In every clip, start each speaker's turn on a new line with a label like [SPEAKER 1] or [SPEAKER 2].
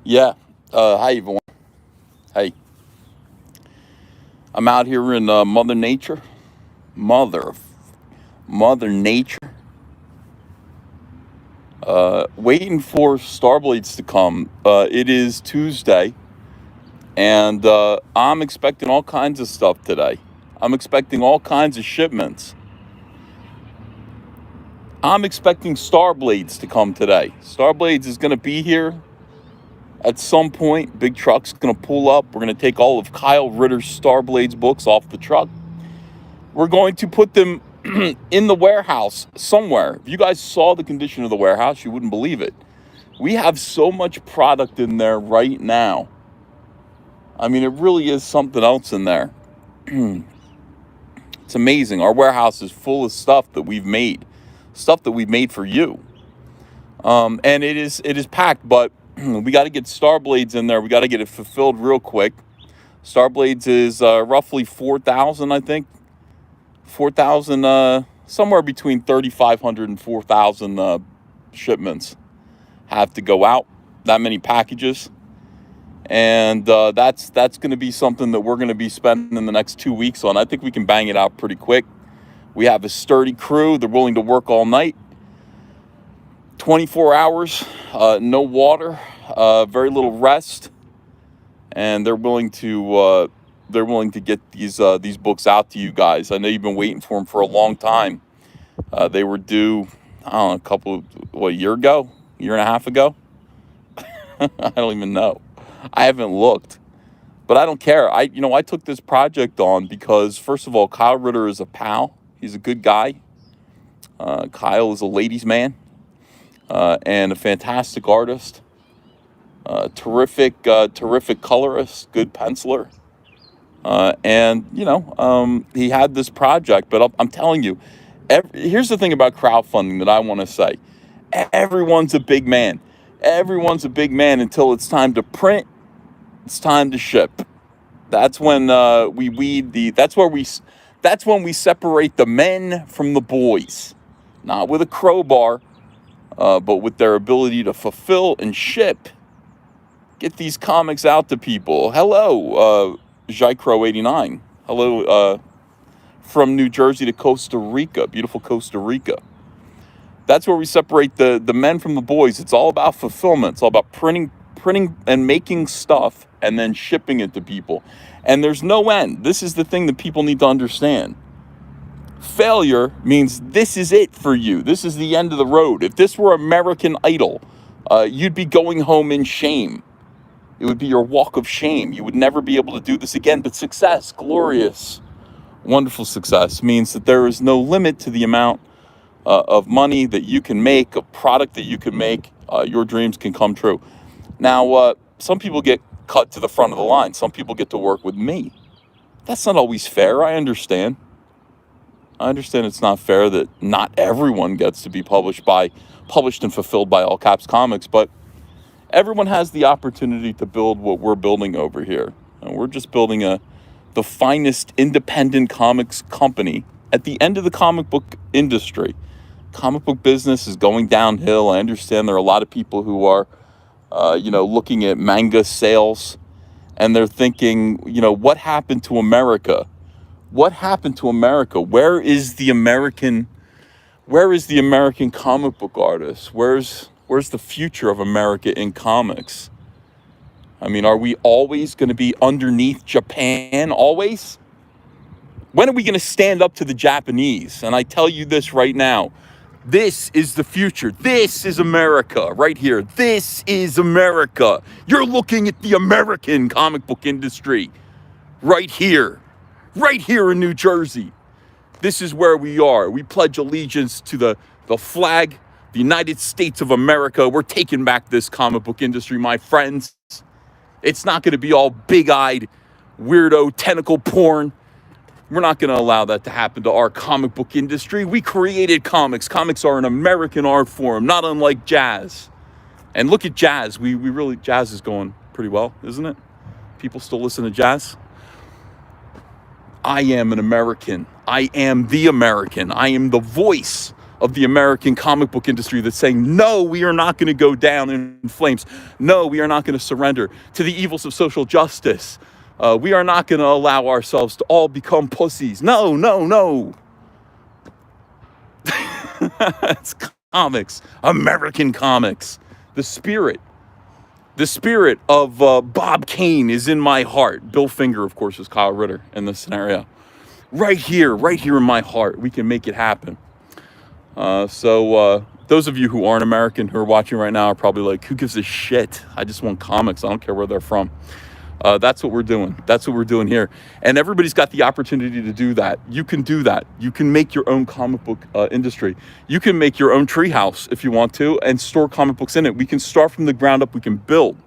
[SPEAKER 1] Yeah. Hi, everyone. Hey, I'm out here in Mother Nature. Mother, Mother Nature. Waiting for Starblades to come. It is Tuesday, and I'm expecting all kinds of stuff today. I'm expecting all kinds of shipments. I'm expecting Starblades to come today. Starblades is going to be here at some point. Big truck's going to pull up. We're going to take all of Kyle Ritter's Starblades books off the truck. We're going to put them in the warehouse somewhere. If you guys saw the condition of the warehouse, you wouldn't believe it. We have so much product in there right now. I mean, it really is something else in there. It's amazing. Our warehouse is full of stuff that we've made, stuff that we've made for you. And it is packed, but we got to get Starblades in there. We got to get it fulfilled real quick. Starblades is roughly 4,000, I think. 4,000, somewhere between 3,500 and 4,000 shipments have to go out. That many packages, and that's going to be something that we're going to be spending the next 2 weeks on. I think we can bang it out pretty quick. We have a sturdy crew. They're willing to work all night, 24 hours, no water, very little rest, and they're willing to get these books out to you guys. I know you've been waiting for them for a long time. They were due, I don't know, a year ago, year and a half ago. I don't even know. I haven't looked, but I don't care. I took this project on because, first of all, Kyle Ritter is a pal. He's a good guy. Kyle is a ladies' man and a fantastic artist. Terrific colorist, good penciler. And he had this project, but I'm telling you, here's the thing about crowdfunding that I want to say. Everyone's a big man. Everyone's a big man until it's time to print. It's time to ship. That's when we weed the. That's when we separate the men from the boys. Not with a crowbar, but with their ability to fulfill and ship. Get these comics out to people. Hello, Jaicro89. Hello, from New Jersey to Costa Rica. Beautiful Costa Rica. That's where we separate the men from the boys. It's all about fulfillment. It's all about printing and making stuff and then shipping it to people. And there's no end. This is the thing that people need to understand. Failure means this is it for you. This is the end of the road. If this were American Idol, you'd be going home in shame. It would be your walk of shame. You would never be able to do this again. But success, glorious, wonderful success, means that there is no limit to the amount of money that you can make, of product that you can make. Your dreams can come true. Now, some people get cut to the front of the line. Some people get to work with me. That's not always fair. I understand. It's not fair that not everyone gets to be published and fulfilled by All Caps Comics, but everyone has the opportunity to build what we're building over here. And we're just building the finest independent comics company at the end of the comic book industry. Comic book business is going downhill. I understand there are a lot of people who are, looking at manga sales, and they're thinking, what happened to America? What happened to America? Where is the American comic book artist? Where's the future of America in comics? I mean, are we always going to be underneath Japan? Always? When are we going to stand up to the Japanese? And I tell you this right now. This is the future. This is America right here. This is America. You're looking at the American comic book industry right here in New Jersey. This is where we are. We pledge allegiance to the flag, the United States of America. We're taking back this comic book industry, my friends. It's not going to be all big-eyed, weirdo, tentacle porn. We're not going to allow that to happen to our comic book industry. We created comics. Comics are an American art form, not unlike jazz. And look at jazz. Jazz is going pretty well, isn't it? People still listen to jazz. I am an American. I am the American. I am the voice of the American comic book industry that's saying, no, we are not going to go down in flames. No, we are not going to surrender to the evils of social justice. We are not going to allow ourselves to all become pussies. No, no, no. It's comics, American comics. The spirit of Bob Kane is in my heart. Bill Finger, of course, is Kyle Ritter in this scenario. Right here in my heart, we can make it happen. So those of you who aren't American who are watching right now are probably like, who gives a shit? I just want comics. I don't care where they're from. That's what we're doing. That's what we're doing here. And everybody's got the opportunity to do that. You can do that. You can make your own comic book industry. You can make your own treehouse if you want to and store comic books in it. We can start from the ground up. We can build.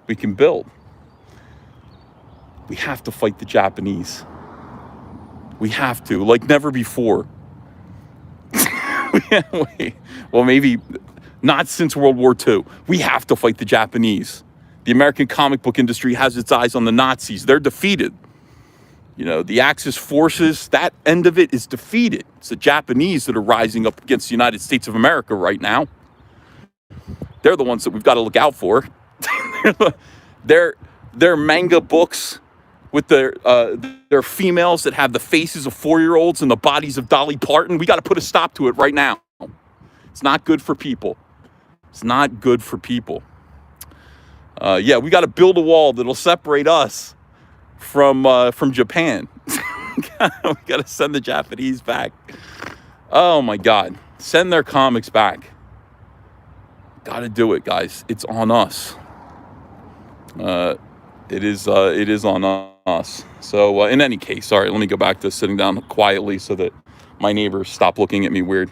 [SPEAKER 1] We can build. We have to fight the Japanese. We have to, like never before. Well, maybe not since World War II. We have to fight the Japanese. The American comic book industry has its eyes on the Nazis. They're defeated. You know, the Axis forces, that end of it is defeated. It's the Japanese that are rising up against the United States of America right now. They're the ones that we've got to look out for. Their manga books with their females that have the faces of 4-year-olds and the bodies of Dolly Parton. We got to put a stop to it right now. It's not good for people. It's not good for people. Yeah, we got to build a wall that'll separate us from Japan. We got to send the Japanese back. Oh my God, send their comics back. Got to do it, guys. It's on us. It is on us. So in any case, all right, let me go back to sitting down quietly so that my neighbors stop looking at me weird.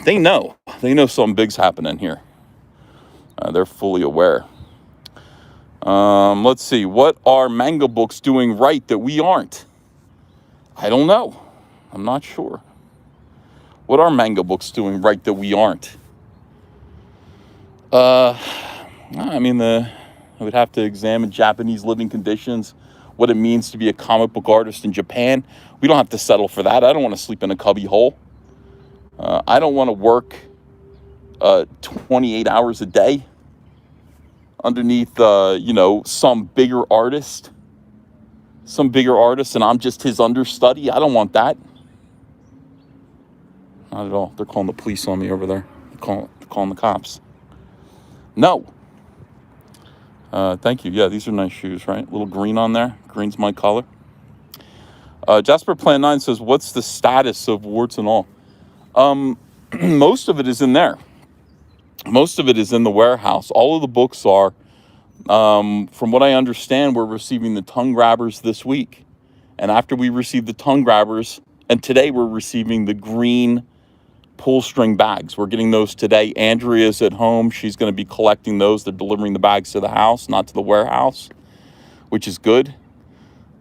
[SPEAKER 1] They know something big's happening here. They're fully aware. Let's see. What are manga books doing right that we aren't? I don't know. I'm not sure. What are manga books doing right that we aren't? I mean, I would have to examine Japanese living conditions, what it means to be a comic book artist in Japan. We don't have to settle for that. I don't want to sleep in a cubby hole. I don't want to work 28 hours a day underneath, some bigger artist, and I'm just his understudy. I don't want that. Not at all. They're calling the police on me over there. They're calling the cops. No. Thank you. Yeah, these are nice shoes, right? A little green on there. Green's my color. Jasper Plan 9 says, what's the status of Warts and All? Most of it is in there. Most of it is in the warehouse. All of the books are. From what I understand, we're receiving the tongue grabbers this week. And after we receive the tongue grabbers, and today we're receiving the green pull string bags. We're getting those today. Andrea's at home. She's going to be collecting those. They're delivering the bags to the house, not to the warehouse, which is good.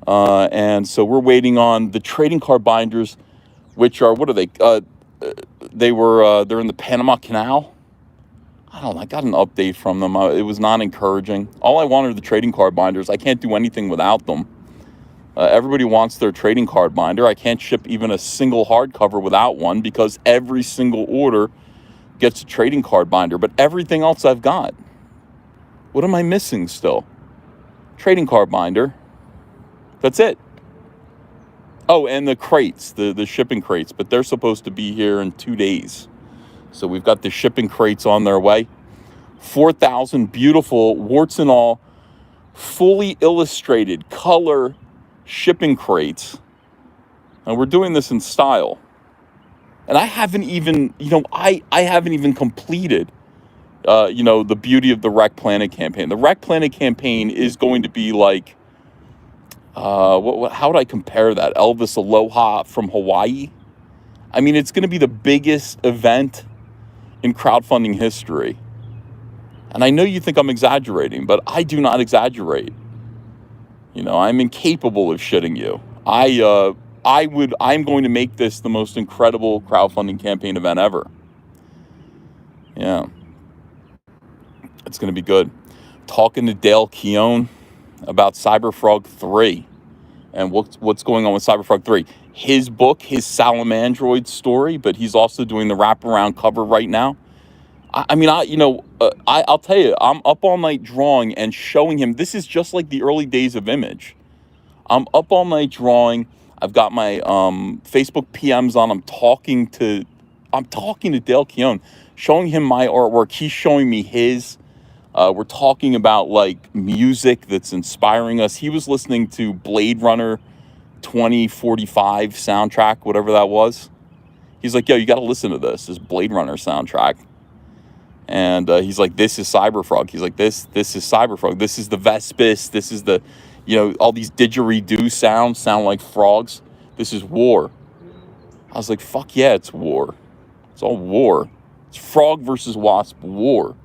[SPEAKER 1] And so we're waiting on the trading card binders, which are, what are they? They're in the Panama Canal. I don't know. I got an update from them. It was not encouraging. All I wanted are the trading card binders. I can't do anything without them. Everybody wants their trading card binder. I can't ship even a single hardcover without one because every single order gets a trading card binder. But everything else I've got. What am I missing still? Trading card binder. That's it. Oh, and the crates, the shipping crates. But they're supposed to be here in 2 days. So we've got the shipping crates on their way. 4,000 beautiful, warts and all, fully illustrated color shipping crates. And we're doing this in style. And I haven't even, I haven't even completed, the Beauty of the Wreck Planet campaign. The Wreck Planet campaign is going to be like, how would I compare that? Elvis Aloha from Hawaii? I mean, it's going to be the biggest event in crowdfunding history. And I know you think I'm exaggerating, but I do not exaggerate. I'm incapable of shitting you. I'm going to make this the most incredible crowdfunding campaign event ever. Yeah. It's going to be good. Talking to Dale Keown about Cyberfrog 3. and what's going on with Cyberfrog 3. His book, his Salamandroid story, but he's also doing the wraparound cover right now. I'll tell you, I'm up all night drawing and showing him. This is just like the early days of Image. I'm up all night drawing. I've got my Facebook PMs on. I'm talking to Dale Keown, showing him my artwork. He's showing me his. We're talking about like music that's inspiring us. He was listening to Blade Runner 2045 soundtrack, whatever that was. He's like, yo, you got to listen to this Blade Runner soundtrack. And he's like, this is Cyberfrog. He's like, this is Cyberfrog. This is the Vespis. This is the, all these didgeridoo sounds sound like frogs. This is war. I was like, fuck yeah, it's war. It's all war. It's frog versus wasp war.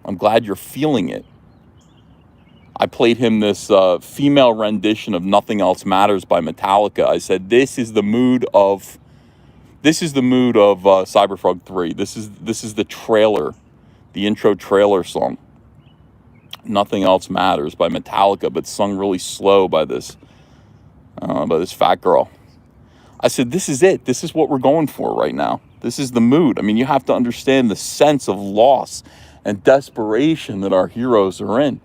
[SPEAKER 1] I'm glad you're feeling it. I played him this female rendition of Nothing Else Matters by Metallica. I said, this is the mood of Cyberfrog 3. This is the trailer, the intro trailer song. Nothing Else Matters by Metallica, but sung really slow by this fat girl. I said, this is it. This is what we're going for right now. This is the mood. I mean, you have to understand the sense of loss and desperation that our heroes are in.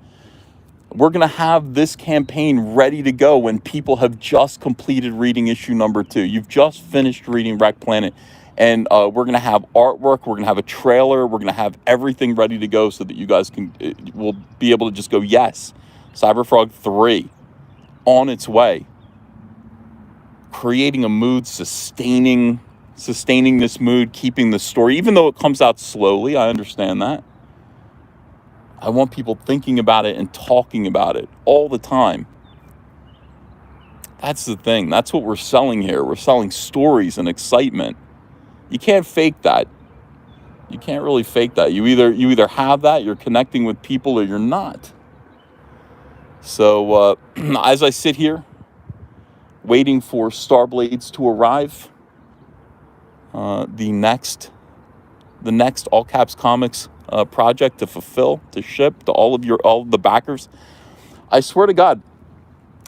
[SPEAKER 1] We're going to have this campaign ready to go when people have just completed reading issue number 2. You've just finished reading Wreck Planet. And we're going to have artwork. We're going to have a trailer. We're going to have everything ready to go so that you guys will be able to just go, yes, Cyberfrog 3 on its way. Creating a mood, sustaining this mood, keeping the story, even though it comes out slowly. I understand that. I want people thinking about it and talking about it all the time. That's the thing. That's what we're selling here. We're selling stories and excitement. You can't fake that. You can't really fake that. You either have that, you're connecting with people, or you're not. So as I sit here waiting for Starblades to arrive, the next All Caps Comics project to fulfill, to ship to all of the backers. I swear to God,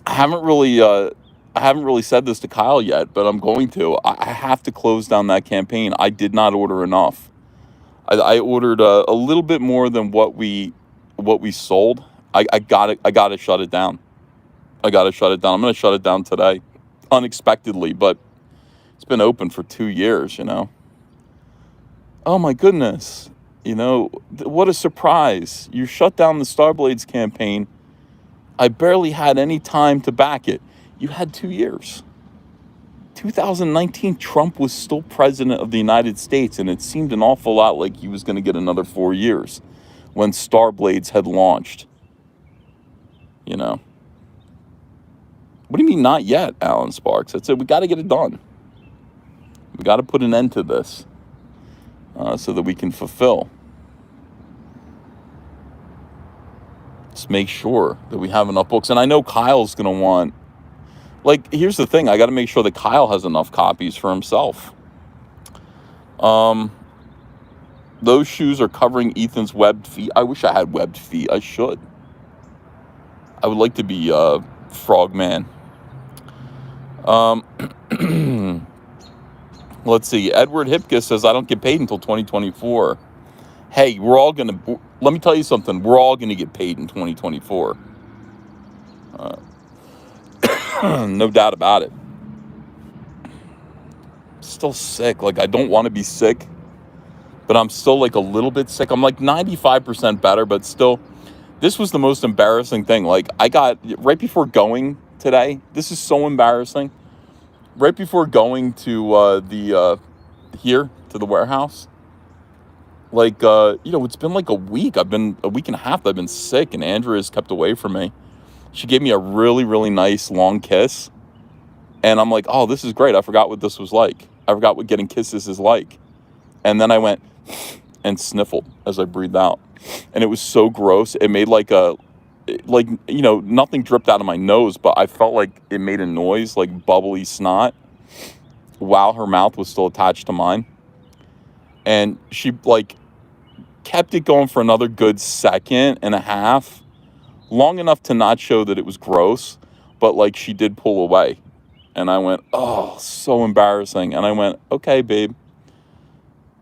[SPEAKER 1] I haven't really said this to Kyle yet, but I'm going to. I have to close down that campaign. I did not order enough. I ordered a little bit more than what we sold. I gotta shut it down. I'm gonna shut it down today, unexpectedly, but it's been open for 2 years. Oh my goodness. What a surprise. You shut down the Starblades campaign. I barely had any time to back it. You had 2 years. 2019, Trump was still president of the United States, and it seemed an awful lot like he was going to get another 4 years when Starblades had launched. What do you mean not yet, Alan Sparks? I said, we got to get it done. We got to put an end to this so that we can fulfill. Just make sure that we have enough books. And I know Kyle's going to want, here's the thing. I got to make sure that Kyle has enough copies for himself. Those shoes are covering Ethan's webbed feet. I wish I had webbed feet. I should. I would like to be Frogman. Let's see. Edward Hipka says, I don't get paid until 2024. Hey, let me tell you something. We're all going to get paid in 2024. No doubt about it. Still sick. I don't want to be sick, but I'm still a little bit sick. I'm 95% better, but still, this was the most embarrassing thing. I got, right before going today, this is so embarrassing. Right before going to here to the warehouse, it's been a week. I've been a week and a half. I've been sick, and Andrea's kept away from me. She gave me a really, really nice long kiss, and I'm like, oh, this is great. I forgot what this was like. I forgot what getting kisses is like. And then I went and sniffled as I breathed out, and it was so gross. It made nothing dripped out of my nose, but I felt like it made a noise, like bubbly snot, while her mouth was still attached to mine. And she kept it going for another good second and a half, long enough to not show that it was gross, but like she did pull away. And I went, oh, so embarrassing. And I went, okay, babe.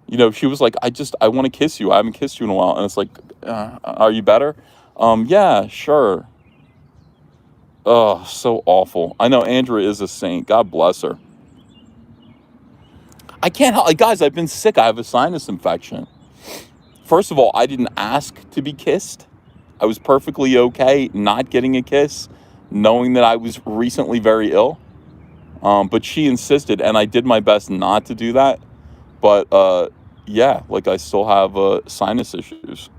[SPEAKER 1] You know, she was like, I want to kiss you. I haven't kissed you in a while. And it's like, are you better? Yeah, sure. Oh, so awful. I know Andrea is a saint. God bless her. I can't help, like, guys, I've been sick. I have a sinus infection. First of all, I didn't ask to be kissed. I was perfectly okay not getting a kiss, knowing that I was recently very ill. But she insisted, and I did my best not to do that. But yeah, like I still have sinus issues.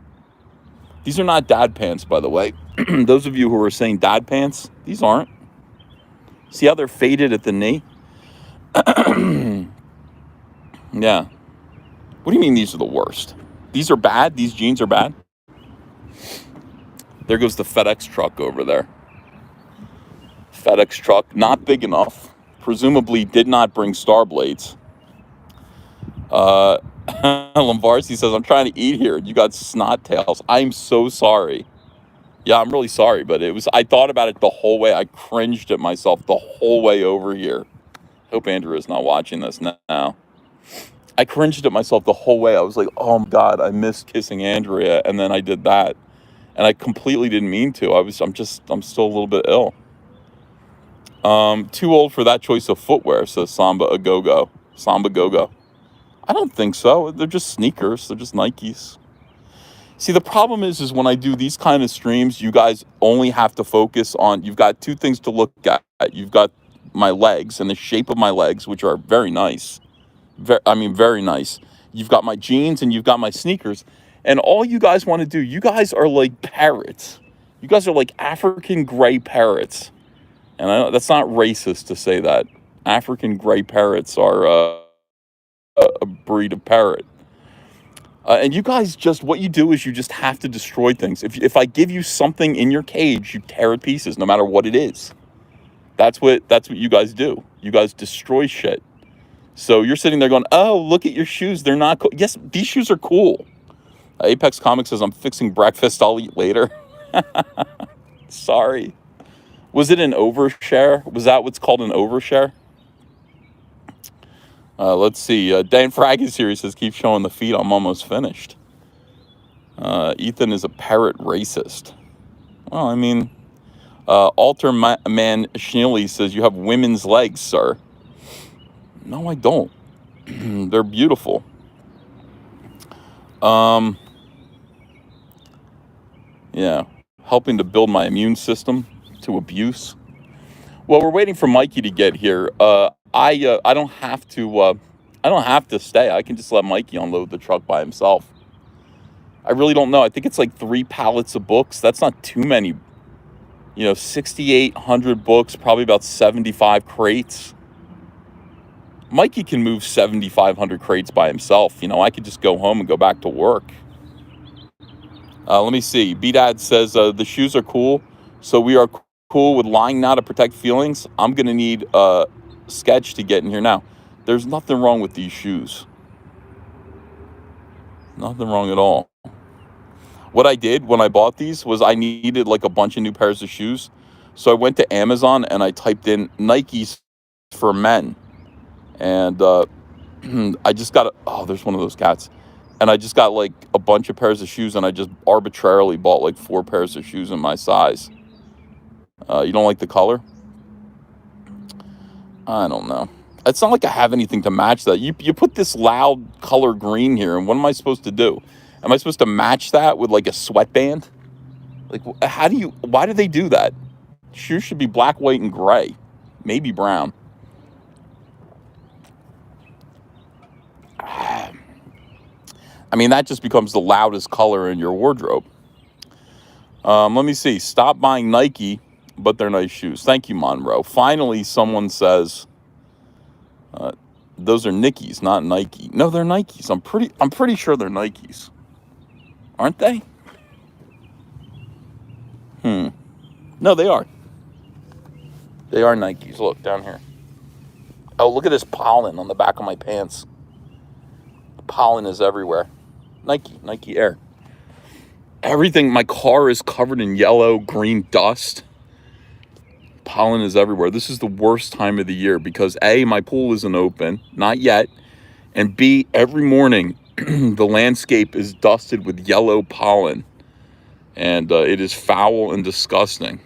[SPEAKER 1] These are not dad pants, by the way. Those of you who are saying dad pants, these aren't. See how they're faded at the knee? Yeah. What do you mean these are the worst? These are bad? These jeans are bad? There goes the FedEx truck over there. FedEx truck, not big enough. Presumably did not bring Starblades. Lombardi says, I'm trying to eat here. You got snot tails. I'm so sorry. Yeah, I'm really sorry, but I thought about it the whole way. I cringed at myself the whole way over here. Hope Andrew is not watching this now. I cringed at myself the whole way. I was like, oh my God, I missed kissing Andrea. And then I did that. And I completely didn't mean to. I'm still a little bit ill. Too old for that choice of footwear, says Samba Gogo. I don't think so. They're just sneakers. They're just Nikes. See, the problem is when I do these kind of streams, you guys only have to focus on, you've got two things to look at. You've got my legs and the shape of my legs, which are very nice. Very nice. You've got my jeans and you've got my sneakers. And all you guys want to do, you guys are like parrots. You guys are like African gray parrots. And I know that's not racist to say that. African gray parrots are a breed of parrot. And you guys what you do is you just have to destroy things. If I give you something in your cage, you tear it to pieces, no matter what it is. That's what you guys do. You guys destroy shit. So you're sitting there going, oh, look at your shoes. They're not cool. Yes, these shoes are cool. Apex Comics says, I'm fixing breakfast. I'll eat later. Sorry. Was it an overshare? Was that what's called an overshare? Let's see. Dan Frag is here. He says, keep showing the feet. I'm almost finished. Ethan is a parrot racist. Well, I mean, Alter Man Schnilly says, you have women's legs, sir. No, I don't. They're beautiful. Yeah. Helping to build my immune system to abuse. Well, we're waiting for Mikey to get here. I don't have to stay. I can just let Mikey unload the truck by himself. I really don't know. I think it's like 3 pallets of books. That's not too many. 6,800 books, probably about 75 crates. Mikey can move 7,500 crates by himself. I could just go home and go back to work. Let me see. B-Dad says, the shoes are cool. So we are cool with lying now to protect feelings. I'm going to need Sketch to get in here now. There's nothing wrong with these shoes. Nothing wrong at all. What I did when I bought these was I needed like a bunch of new pairs of shoes. So I went to Amazon and I typed in Nikes for men. And I just got there's one of those cats. And I just got like a bunch of pairs of shoes and I just arbitrarily bought like 4 pairs of shoes in my size. You don't like the color? I don't know. It's not like I have anything to match that. You put this loud color green here, and what am I supposed to do? Am I supposed to match that with like a sweatband? Like, why do they do that? Shoes should be black, white, and gray. Maybe brown. I mean, that just becomes the loudest color in your wardrobe. Let me see. Stop buying Nike, but they're nice shoes. Thank you, Monroe. Finally, someone says, those are Nikes, not Nike. No, they're Nikes. I'm pretty sure they're Nikes. Aren't they? No, they are. They are Nikes. Look, down here. Oh, look at this pollen on the back of my pants. Pollen is everywhere. Nike Air. Everything, my car is covered in yellow, green dust. Pollen is everywhere. This is the worst time of the year because A, my pool isn't open, not yet. And B, every morning the landscape is dusted with yellow pollen. And it is foul and disgusting.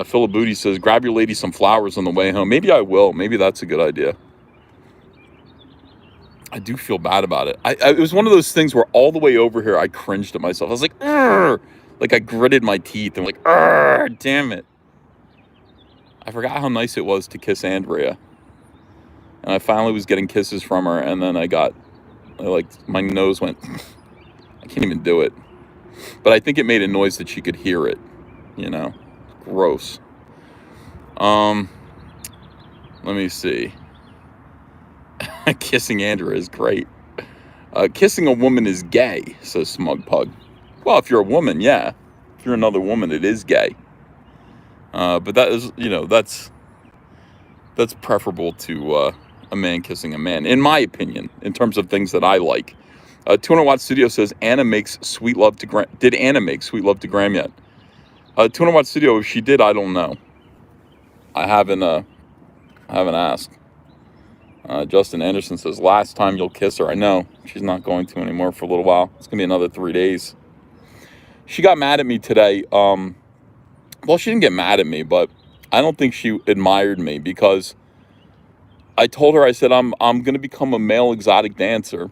[SPEAKER 1] Philip Booty says, grab your lady some flowers on the way home. Maybe I will. Maybe that's a good idea. I do feel bad about it. It was one of those things where all the way over here, I cringed at myself. I was like, "Arr!" Like I gritted my teeth and like, "Arr, damn it." I forgot how nice it was to kiss Andrea. And I finally was getting kisses from her. And then my nose went, I can't even do it. But I think it made a noise that she could hear it, you know, gross. Let me see. Kissing Andrea is great. Kissing a woman is gay, says Smug Pug. Well, if you're a woman, yeah. If you're another woman, it is gay. But that is, that's preferable to a man kissing a man, in my opinion, in terms of things that I like. 200 Watt Studio says Anna makes sweet love to Graham. Did Anna make sweet love to Graham yet? 200 Watt Studio, if she did, I don't know. I haven't asked. Justin Anderson says, last time you'll kiss her. I know. She's not going to anymore for a little while. It's going to be another 3 days. She got mad at me today. Well, she didn't get mad at me, but I don't think she admired me because I told her, I said, I'm going to become a male exotic dancer.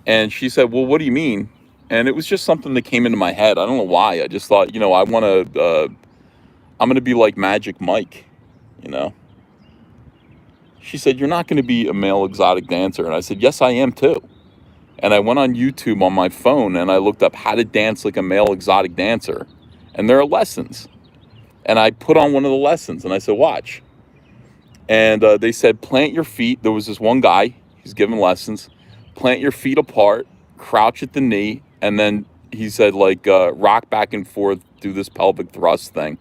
[SPEAKER 1] And she said, well, what do you mean? And it was just something that came into my head. I don't know why. I just thought, I want to, I'm going to be like Magic Mike, She said, you're not going to be a male exotic dancer. And I said, yes, I am too. And I went on YouTube on my phone and I looked up how to dance like a male exotic dancer. And there are lessons. And I put on one of the lessons and I said, watch. And they said, plant your feet. There was this one guy, he's giving lessons. Plant your feet apart, crouch at the knee. And then he said, rock back and forth, do this pelvic thrust thing.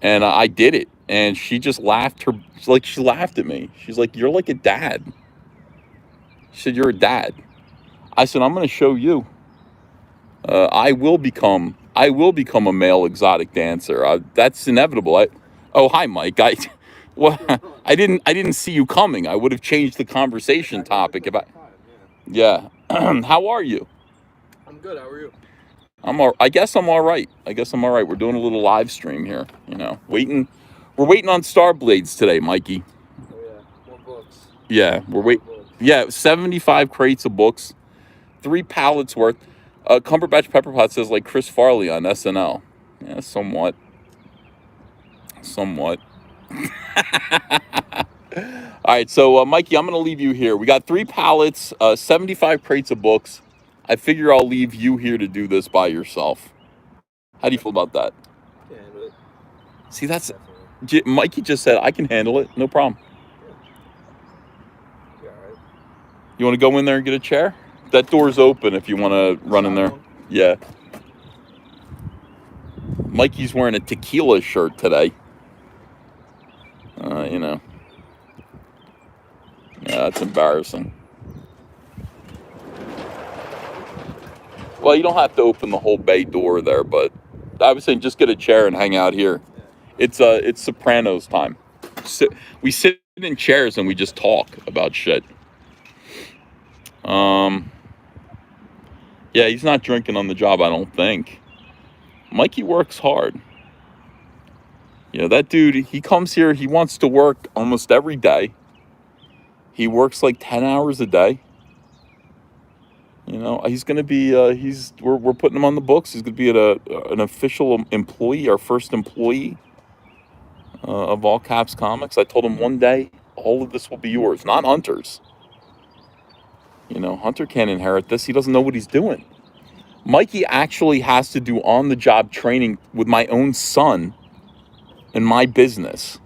[SPEAKER 1] And I did it. And she just laughed. She laughed at me. She's like, you're like a dad. She said, you're a dad. I said, I'm going to show you. I will become a male exotic dancer. That's inevitable. Oh, hi, Mike. I didn't see you coming. I would have changed the conversation topic if I. Yeah. How are you?
[SPEAKER 2] I'm good. How are you?
[SPEAKER 1] I guess I'm all right. We're doing a little live stream here. Waiting. We're waiting on Starblades today, Mikey.
[SPEAKER 2] Oh yeah, more books.
[SPEAKER 1] Yeah, we're waiting. Yeah, 75 crates of books, 3 pallets worth. Cumberbatch Pepperpot says like Chris Farley on SNL. Yeah, somewhat. All right, so Mikey, I'm going to leave you here. We got 3 pallets, 75 crates of books. I figure I'll leave you here to do this by yourself. How do you feel about that?
[SPEAKER 2] I can handle it.
[SPEAKER 1] See, that's... Mikey just said, I can handle it. No problem.
[SPEAKER 2] Yeah, all right.
[SPEAKER 1] You want to go in there and get a chair? That door's open if you want to run in there. Yeah. Mikey's wearing a tequila shirt today. Yeah, that's embarrassing. Well, you don't have to open the whole bay door there, but I was saying just get a chair and hang out here. It's Sopranos time. We sit in chairs and we just talk about shit. Yeah, he's not drinking on the job, I don't think. Mikey works hard. That dude, he comes here, he wants to work almost every day. He works like 10 hours a day. He's going to be, we're putting him on the books. He's going to be an official employee, our first employee of All Caps Comics. I told him one day, all of this will be yours, not Hunter's. Hunter can't inherit this. He doesn't know what he's doing. Mikey actually has to do on-the-job training with my own son in my business.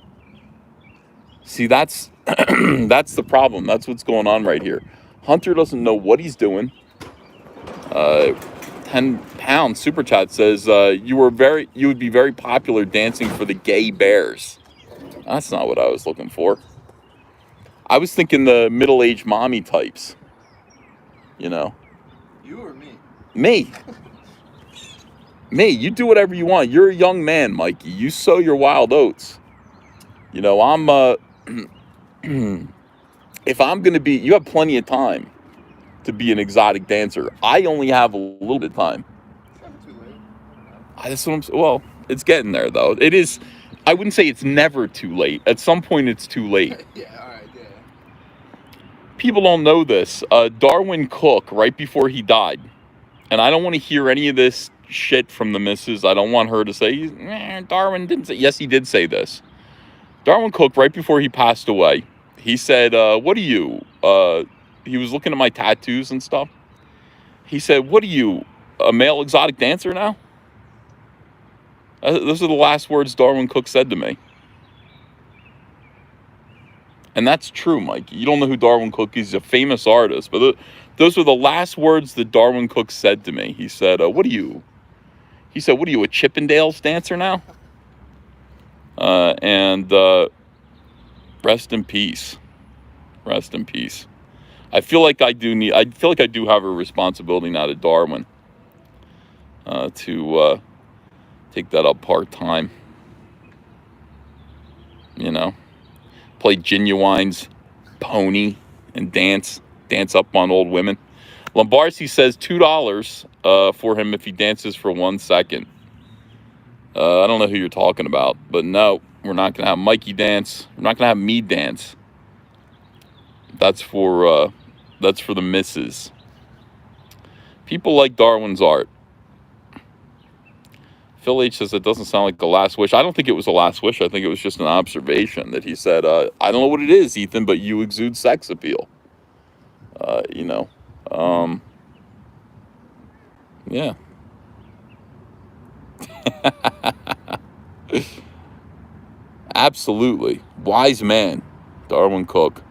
[SPEAKER 1] See, that's that's the problem. That's what's going on right here. Hunter doesn't know what he's doing. 10 pound super chat says you would be very popular dancing for the gay bears. That's not what I was looking for. I was thinking the middle-aged mommy types.
[SPEAKER 2] You or me?
[SPEAKER 1] Me. Me, you do whatever you want. You're a young man, Mikey. You sow your wild oats. You know, if I'm going to be, you have plenty of time to be an exotic dancer. I only have a little bit of time.
[SPEAKER 2] It's never too late.
[SPEAKER 1] That's what well, it's getting there, though. It is, I wouldn't say it's never too late. At some point, it's too late.
[SPEAKER 2] Yeah, alright, yeah.
[SPEAKER 1] People don't know this. Darwin Cook, right before he died, and I don't want to hear any of this shit from the missus. I don't want her to say, Darwin didn't say. Yes, he did say this. Darwin Cook, right before he passed away, he said, what are you? He was looking at my tattoos and stuff. He said, what are you, a male exotic dancer now? Those are the last words Darwin Cook said to me. And that's true, Mike. You don't know who Darwin Cook is. He's a famous artist. But those were the last words that Darwin Cook said to me. He said, what are you? He said, what are you, a Chippendales dancer now? And rest in peace. Rest in peace. I feel like I do have a responsibility now to Darwin to take that up part-time. You know, play Genuine's pony and dance up on old women. Lombardi says $2 for him if he dances for 1 second. I don't know who you're talking about, but no, we're not going to have Mikey dance. We're not going to have me dance. That's for the missus. People like Darwin's art. Phil H says it doesn't sound like a last wish. I don't think it was a last wish. I think it was just an observation that he said, I don't know what it is, Ethan, but you exude sex appeal. You know. Yeah. Absolutely. Wise man, Darwin Cook.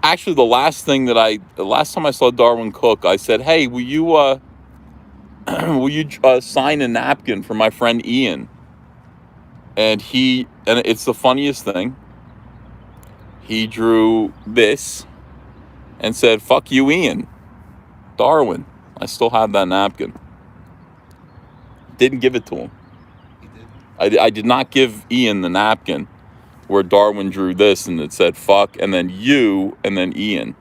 [SPEAKER 1] Actually, the last time I saw Darwin Cook, I said, hey, will you sign a napkin for my friend Ian? And it's the funniest thing. He drew this and said, fuck you, Ian. Darwin. I still have that napkin. Didn't give it to him. I did not give Ian the napkin where Darwin drew this and it said fuck and then you and then Ian.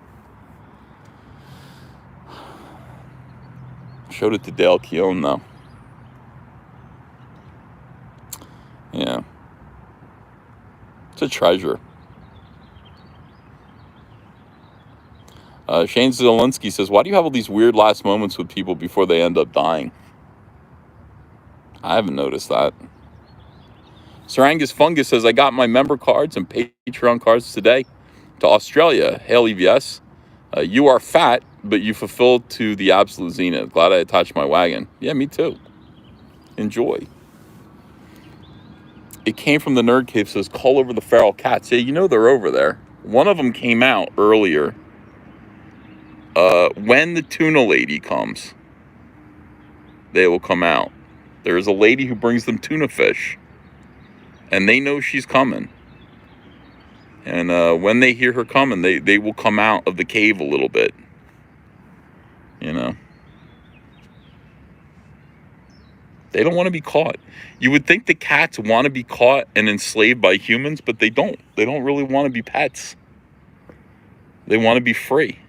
[SPEAKER 1] Showed it to Dale Keown though. Yeah. It's a treasure. Shane Zielinski says, why do you have all these weird last moments with people before they end up dying? I haven't noticed that. Sarangus Fungus says, I got my member cards and Patreon cards today to Australia. Hail EVS. You are fat, but you fulfilled to the absolute zenith. Glad I attached my wagon. Yeah, me too. Enjoy. It came from the Nerd Cave, says, call over the feral cats. Yeah, you know they're over there. One of them came out earlier. When the tuna lady comes, they will come out. There is a lady who brings them tuna fish, and they know she's coming. And when they hear her coming, they will come out of the cave a little bit. You know. They don't want to be caught. You would think the cats want to be caught and enslaved by humans, but they don't. They don't really want to be pets. They want to be free.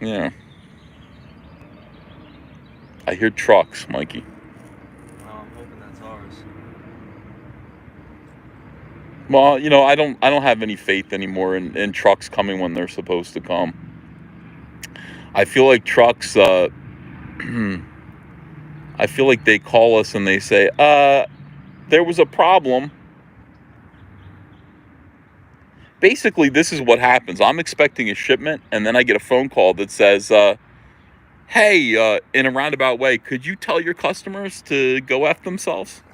[SPEAKER 1] Yeah. I hear trucks, Mikey.
[SPEAKER 2] Oh, I'm hoping that's ours.
[SPEAKER 1] Well, you know, I don't have any faith anymore in trucks coming when they're supposed to come. I feel like trucks, I feel like they call us and they say, there was a problem. Basically, this is what happens. I'm expecting a shipment, and then I get a phone call that says, hey, in a roundabout way, could you tell your customers to go F themselves?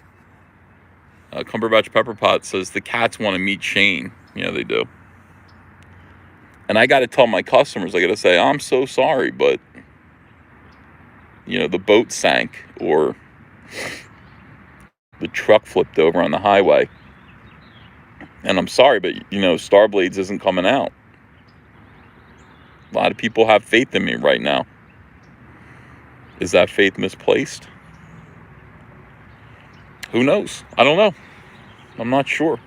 [SPEAKER 1] Cumberbatch Pepperpot says, the cats want to meet Shane. Yeah, they do. And I got to tell my customers, I got to say, I'm so sorry, but, you know, the boat sank or the truck flipped over on the highway. And I'm sorry, but, you know, Starblades isn't coming out. A lot of people have faith in me right now. Is that faith misplaced? Who knows? I don't know. I'm not sure.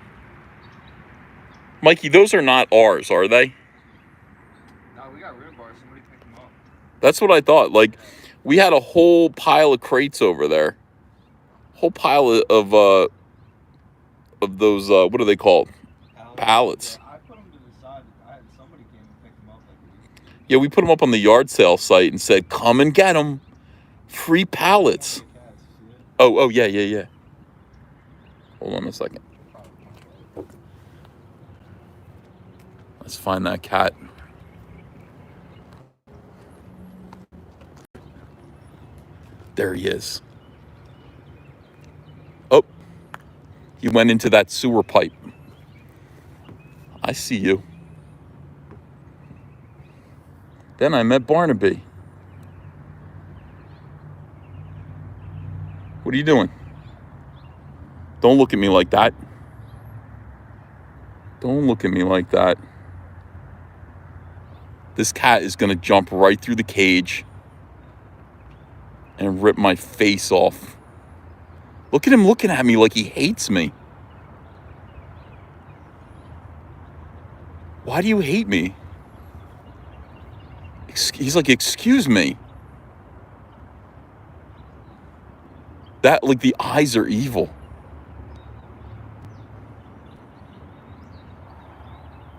[SPEAKER 1] Mikey, those are not ours, are they?
[SPEAKER 2] No, we got rid of ours. Somebody picked them up.
[SPEAKER 1] That's what I thought. Like, we had a whole pile of crates over there. Whole pile of those, what are they called? Pallets.
[SPEAKER 2] Yeah, I put them to the side. Somebody came and picked them up.
[SPEAKER 1] Yeah, we put them up on the yard sale site and said, come and get them. Free pallets. Oh, yeah. Hold on a second. Let's find that cat. There he is. Oh, he went into that sewer pipe. I see you. Then I met Barnaby. What are you doing? Don't look at me like that. Don't look at me like that. This cat is going to jump right through the cage and rip my face off. Look at him looking at me like he hates me. Why do you hate me? He's like, excuse me. That, like, the eyes are evil.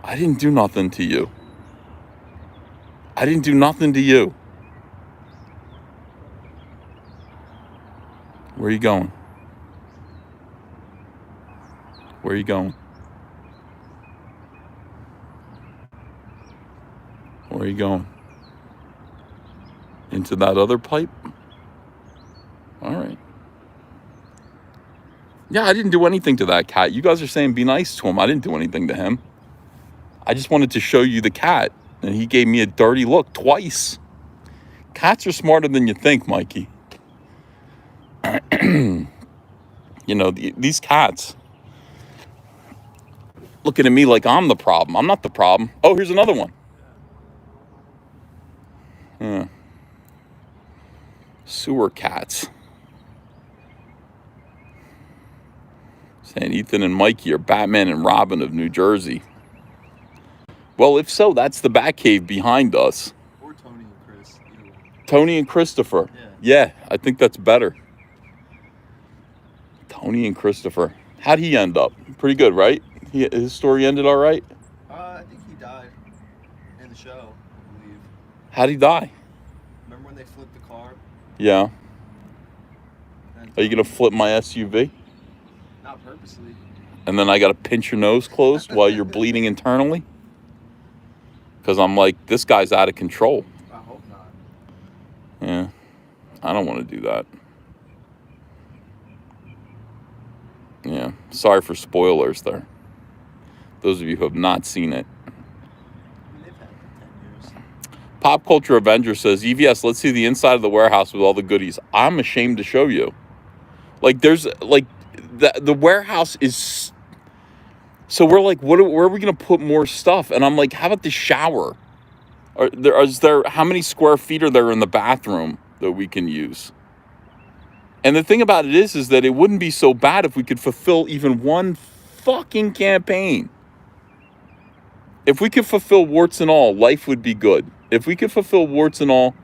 [SPEAKER 1] I didn't do nothing to you. I didn't do nothing to you. Where are you going? Where are you going? Where are you going? Into that other pipe? All right. Yeah, I didn't do anything to that cat. You guys are saying be nice to him. I didn't do anything to him. I just wanted to show you the cat, and he gave me a dirty look twice. Cats are smarter than you think, Mikey. You know, these cats looking at me like I'm the problem. I'm not the problem. Oh, here's another one. Sewer cats. Saying Ethan and Mikey are Batman and Robin of New Jersey. Well, if so, that's the Batcave behind us.
[SPEAKER 2] Or Tony and Chris.
[SPEAKER 1] Tony and Christopher. Yeah, I think that's better. Tony and Christopher. How'd he end up? Pretty good, right? His story ended all right?
[SPEAKER 2] I think he died in the show, I believe.
[SPEAKER 1] How'd he die?
[SPEAKER 2] Remember when they flipped the car?
[SPEAKER 1] Yeah. Are you going to flip my SUV?
[SPEAKER 2] Not purposely.
[SPEAKER 1] And then I got to pinch your nose closed while you're bleeding internally? Because I'm like, this guy's out of control.
[SPEAKER 2] I hope not.
[SPEAKER 1] Yeah. I don't want to do that. Yeah. Sorry for spoilers there. Those of you who have not seen it.
[SPEAKER 2] They've had it for 10 years.
[SPEAKER 1] Pop Culture Avenger says, EVS, let's see the inside of the warehouse with all the goodies. I'm ashamed to show you. Like, there's, like, the warehouse is... So we're like, where are we going to put more stuff? And I'm like, how about the shower? Is there, how many square feet are there in the bathroom that we can use? And the thing about it is that it wouldn't be so bad if we could fulfill even one fucking campaign. If we could fulfill warts and all, life would be good. If we could fulfill warts and all,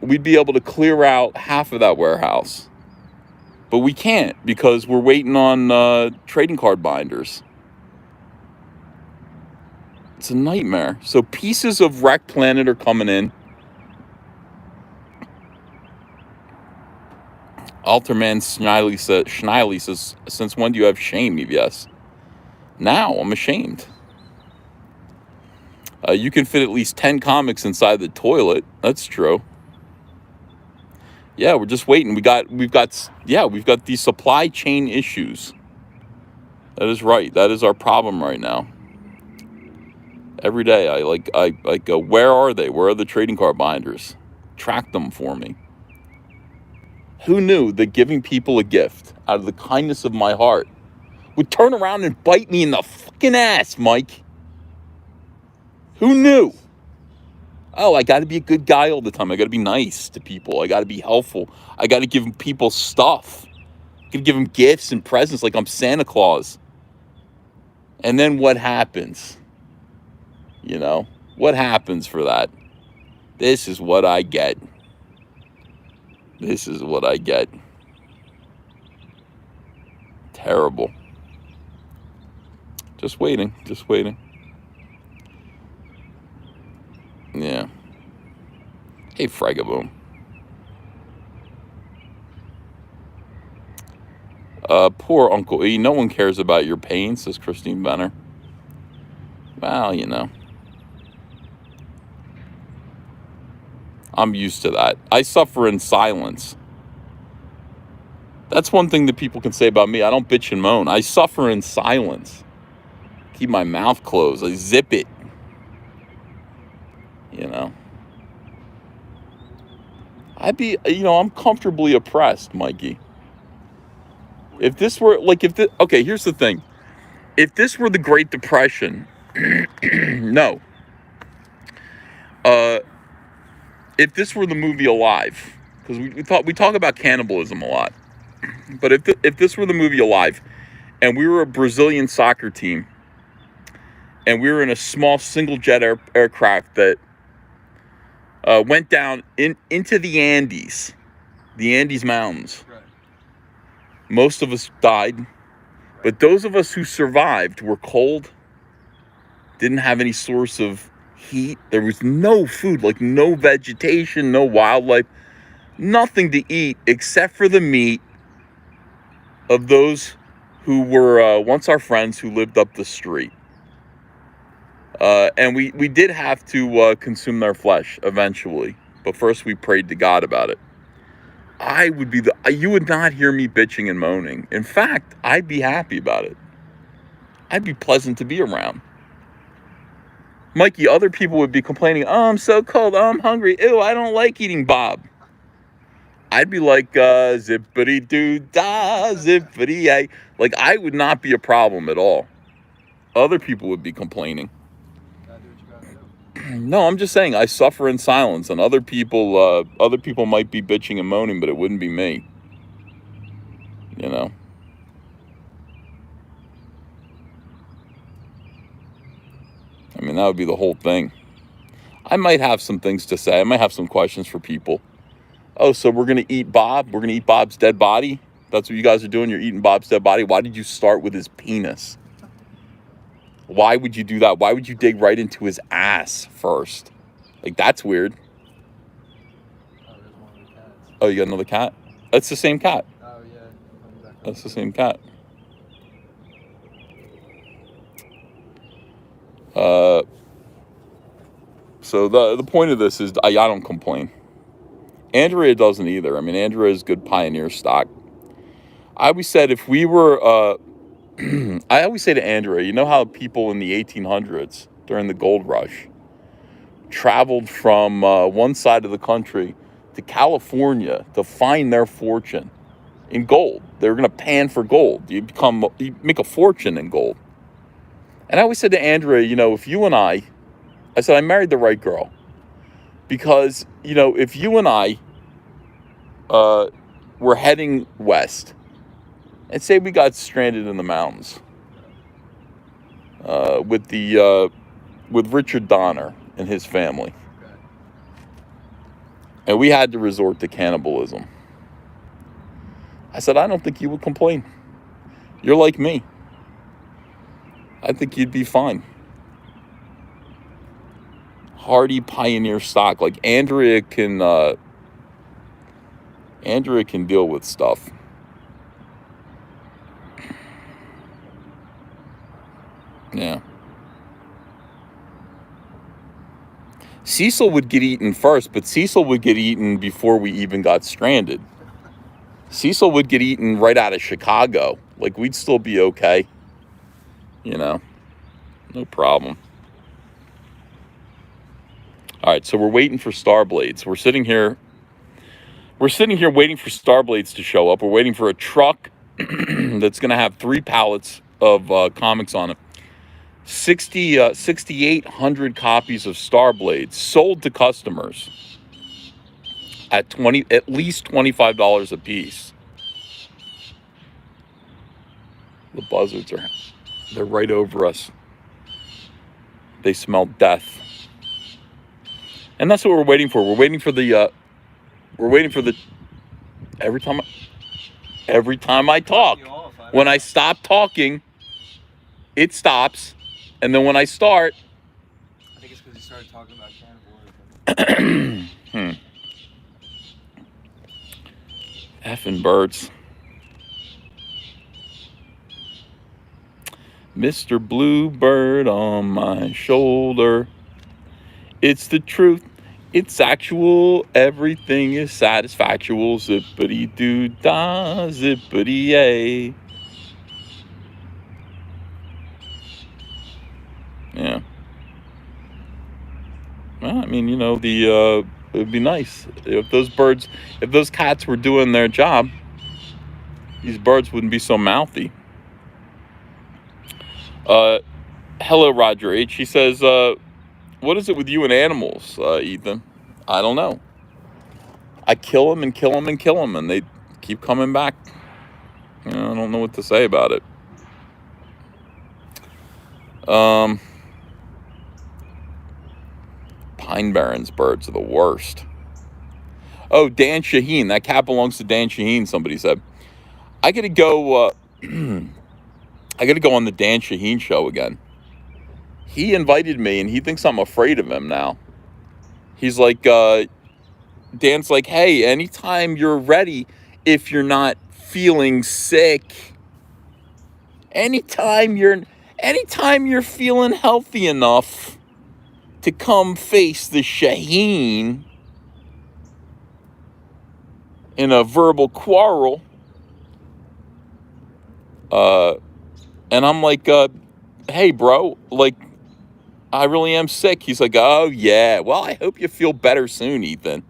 [SPEAKER 1] we'd be able to clear out half of that warehouse. But we can't because we're waiting on trading card binders. It's a nightmare. So pieces of Wreck Planet are coming in. Alterman Schneily says, since when do you have shame, EVS? Now, I'm ashamed. You can fit at least 10 comics inside the toilet. That's true. Yeah, we're just waiting. We've got these supply chain issues. That is right. That is our problem right now. Every day I go, where are they? Where are the trading card binders? Track them for me. Who knew that giving people a gift out of the kindness of my heart would turn around and bite me in the fucking ass, Mike? Who knew? Oh, I got to be a good guy all the time. I got to be nice to people. I got to be helpful. I got to give people stuff. I got to give them gifts and presents like I'm Santa Claus. And then what happens? You know, what happens for that? This is what I get. This is what I get. Terrible. Just waiting. Just waiting. Yeah. Hey, Fragaboom. Poor Uncle E. No one cares about your pain, says Christine Benner. Well, you know. I'm used to that. I suffer in silence. That's one thing that people can say about me. I don't bitch and moan. I suffer in silence. Keep my mouth closed. I zip it. You know. I'm comfortably oppressed, Mikey. If this were, okay, here's the thing. If this were the Great Depression, no. If this were the movie Alive, because we talk about cannibalism a lot, but if this were the movie Alive, and we were a Brazilian soccer team, and we were in a small single jet aircraft that went down into the Andes Mountains.
[SPEAKER 2] Right.
[SPEAKER 1] Most of us died, but those of us who survived were cold, didn't have any source of heat. There was no food, like no vegetation, no wildlife, nothing to eat except for the meat of those who were once our friends who lived up the street. And we did have to consume their flesh eventually, but first we prayed to God about it. You would not hear me bitching and moaning. In fact, I'd be happy about it. I'd be pleasant to be around. Mikey, other people would be complaining, oh, I'm so cold, oh, I'm hungry, ew, I don't like eating Bob. I'd be like, zippity-doo-dah, zippity-ay. Like, I would not be a problem at all. Other people would be complaining.
[SPEAKER 2] Gotta do what you gotta do.
[SPEAKER 1] No, I'm just saying I suffer in silence, and other people might be bitching and moaning, but it wouldn't be me. You know. I mean, that would be the whole thing. I might have some things to say. I might have some questions for people. Oh, so we're gonna eat Bob? We're gonna eat Bob's dead body? That's what you guys are doing? You're eating Bob's dead body? Why did you start with his penis? Why would you do that? Why would you dig right into his ass first? Like, that's weird.
[SPEAKER 2] Oh, there's one of the cats.
[SPEAKER 1] Oh, you got another cat? That's the same cat.
[SPEAKER 2] Oh, yeah. Coming back
[SPEAKER 1] That's
[SPEAKER 2] up.
[SPEAKER 1] the same cat. So the point of this is I don't complain. Andrea doesn't either. I mean, Andrea is good pioneer stock. I always said if we were, I always say to Andrea, you know how people in the 1800s during the gold rush traveled from one side of the country to California to find their fortune in gold. They were going to pan for gold. You make a fortune in gold. And I always said to Andrea, if you and I said I married the right girl. Because, if you and I were heading west, and say we got stranded in the mountains with Richard Donner and his family,
[SPEAKER 2] Okay.
[SPEAKER 1] and we had to resort to cannibalism, I said, I don't think you would complain. You're like me. I think you'd be fine. Hardy pioneer stock. Like Andrea can deal with stuff. Yeah. Cecil would get eaten first, but Cecil would get eaten before we even got stranded. Cecil would get eaten right out of Chicago. Like, we'd still be okay. No problem. All right, so we're waiting for Starblades. We're sitting here waiting for Starblades to show up. We're waiting for a truck that's going to have 3 pallets of comics on it. 6,800 copies of Starblades sold to customers at at least $25 a piece. The buzzards they're right over us. They smell death. And that's what we're waiting for. We're waiting for the every time I talk. When I stop talking, it stops. And then when I start,
[SPEAKER 2] I think it's because you started talking about cannibalism.
[SPEAKER 1] Effing birds. Mr. Bluebird on my shoulder. It's the truth. It's actual. Everything is satisfactual. Zippity doo dah, zippity yay. Yeah. Well, I mean, it would be nice if those cats were doing their job. These birds wouldn't be so mouthy. Hello, Roger H. He says, what is it with you and animals, Ethan? I don't know. I kill them and kill them and kill them, and they keep coming back. I don't know what to say about it. Pine Barrens birds are the worst. Oh, Dan Shaheen. That cat belongs to Dan Shaheen, somebody said. I gotta go on the Dan Shaheen show again. He invited me, and he thinks I'm afraid of him now. He's like, Dan's like, hey, anytime you're ready, if you're not feeling sick, anytime you're feeling healthy enough to come face the Shaheen in a verbal quarrel, and I'm like, hey, bro, like, I really am sick. He's like, oh, yeah, well, I hope you feel better soon, Ethan.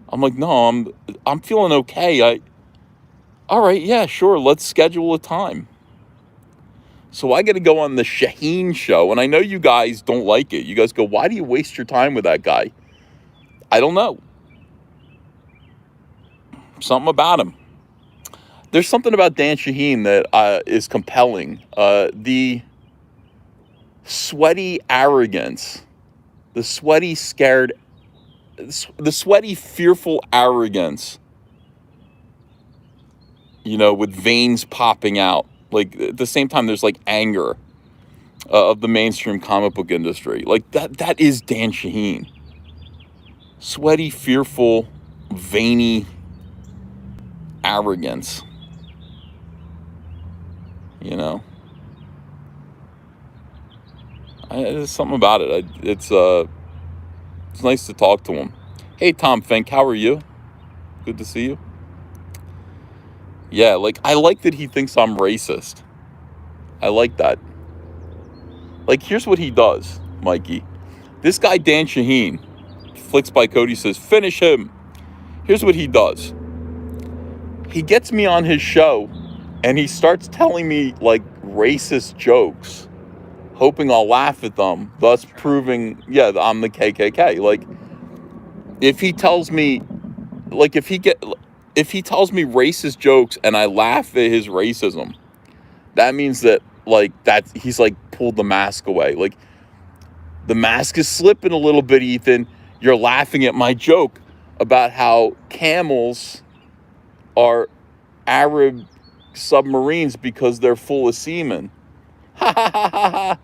[SPEAKER 1] I'm like, no, I'm feeling okay. All right, yeah, sure, let's schedule a time. So I got to go on the Shaheen show, and I know you guys don't like it. You guys go, why do you waste your time with that guy? I don't know. Something about him. There's something about Dan Shaheen that is compelling. The sweaty arrogance, the sweaty, scared, the sweaty, fearful arrogance, with veins popping out. Like, at the same time, there's like anger of the mainstream comic book industry. Like, that is Dan Shaheen. Sweaty, fearful, veiny arrogance. There's something about it. It's nice to talk to him. Hey, Tom Fink, how are you? Good to see you. Yeah, like, I like that he thinks I'm racist. I like that. Like, here's what he does, Mikey. This guy, Dan Shaheen, Flicks by Cody says, finish him. Here's what he does. He gets me on his show, and he starts telling me, like, racist jokes, hoping I'll laugh at them, thus proving, yeah, I'm the KKK. Like, if he tells me, like, if he tells me racist jokes and I laugh at his racism, that means that, like, he's, like, pulled the mask away. Like, the mask is slipping a little bit, Ethan. You're laughing at my joke about how camels are Arab submarines because they're full of semen. Ha ha ha ha ha.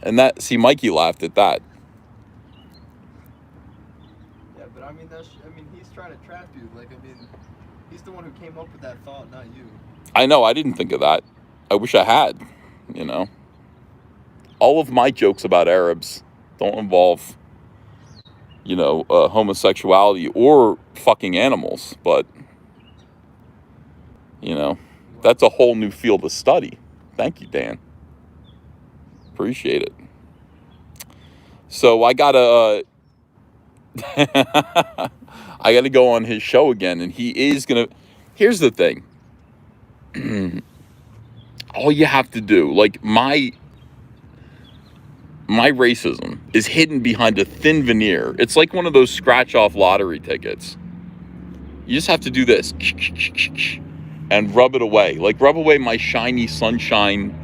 [SPEAKER 1] And Mikey laughed at that.
[SPEAKER 2] Yeah, but I mean, he's trying to trap you. Like, he's the one who came up with that thought, not you.
[SPEAKER 1] I know, I didn't think of that. I wish I had, All of my jokes about Arabs don't involve, homosexuality or fucking animals, but, that's a whole new field of study. Thank you, Dan. Appreciate it. So I gotta go on his show again, and he is gonna. Here's the thing. all you have to do, like my racism is hidden behind a thin veneer. It's like one of those scratch off lottery tickets. You just have to do this and rub it away. Like rub away my shiny sunshine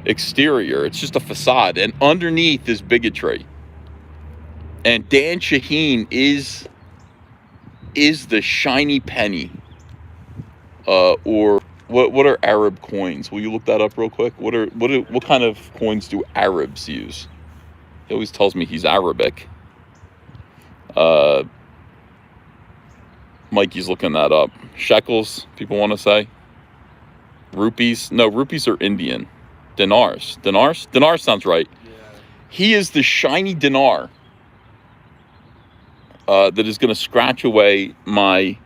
[SPEAKER 1] exterior. It's just a facade. And underneath is bigotry. And Dan Shaheen is the shiny penny. Or what are Arab coins? Will you look that up real quick? What kind of coins do Arabs use? He always tells me he's Arabic. Mikey's looking that up. Shekels, people want to say. Rupees? No, rupees are Indian. Dinars. Dinar sounds right.
[SPEAKER 2] Yeah.
[SPEAKER 1] He is the shiny dinar that is going to scratch away my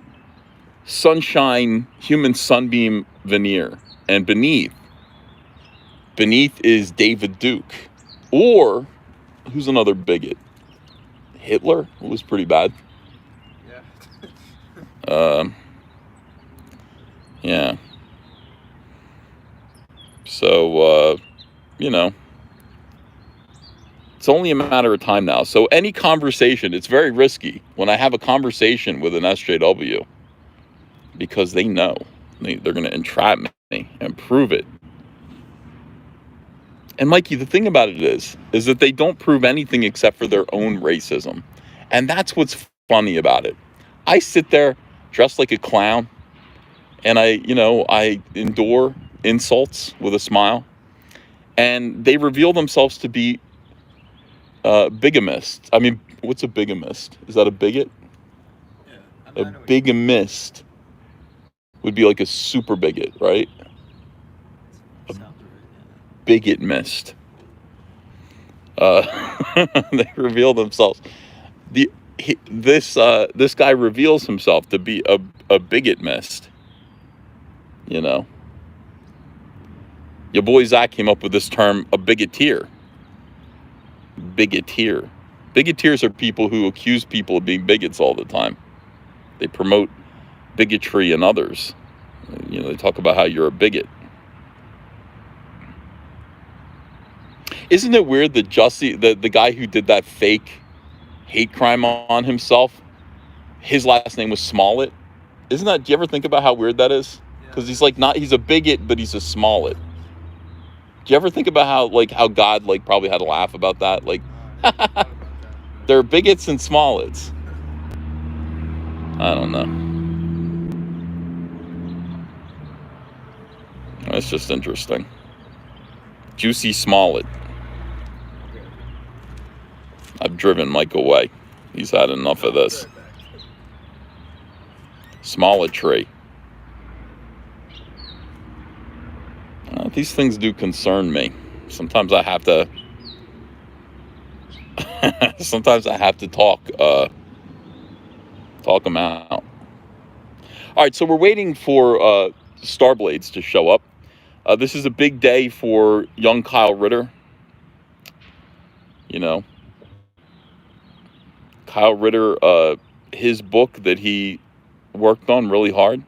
[SPEAKER 1] sunshine, human sunbeam veneer. And beneath is David Duke. Or, who's another bigot? Hitler? It was pretty bad.
[SPEAKER 2] Yeah.
[SPEAKER 1] Yeah. So, you know, it's only a matter of time now. So any conversation, it's very risky when I have a conversation with an SJW because they know they're going to entrap me and prove it. And Mikey, the thing about it is that they don't prove anything except for their own racism. And that's what's funny about it. I sit there dressed like a clown and I endure insults with a smile, and they reveal themselves to be bigamists. I mean, what's a bigamist? Is that a bigot?
[SPEAKER 2] Yeah.
[SPEAKER 1] A bigamist would be like a super bigot, right? Bigot mist. They reveal themselves. This guy reveals himself to be a bigot mist. You know. Your boy Zach came up with this term, a bigoteer. Bigoteer. Bigoteers are people who accuse people of being bigots all the time. They promote bigotry in others. You know, they talk about how you're a bigot. Isn't it weird that Jussie, the guy who did that fake hate crime on himself, his last name was Smollett? Isn't that, do you ever think about how weird that is? Because he's like he's a bigot, but he's a Smollett. Do you ever think about how God probably had to laugh about that? They're bigots and Smollets. I don't know. That's just interesting. Juicy Smollett. I've driven Mike away. He's had enough of this. Smollett tree. These things do concern me. Sometimes I have to. Sometimes I have to talk them out. All right, so we're waiting for Starblades to show up. This is a big day for young Kyle Ritter. You know, Kyle Ritter, his book that he worked on really hard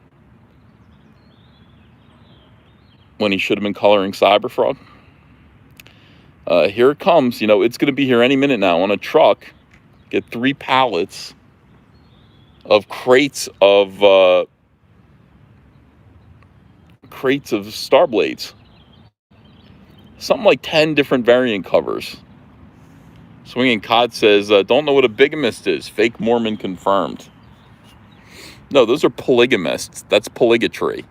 [SPEAKER 1] when he should have been coloring Cyberfrog. Here it comes. You know, it's going to be here any minute now on a truck. Get 3 pallets of crates of Starblades. Something like 10 different variant covers. Swinging Cod says, don't know what a bigamist is. Fake Mormon confirmed. No, those are polygamists. That's polygatry.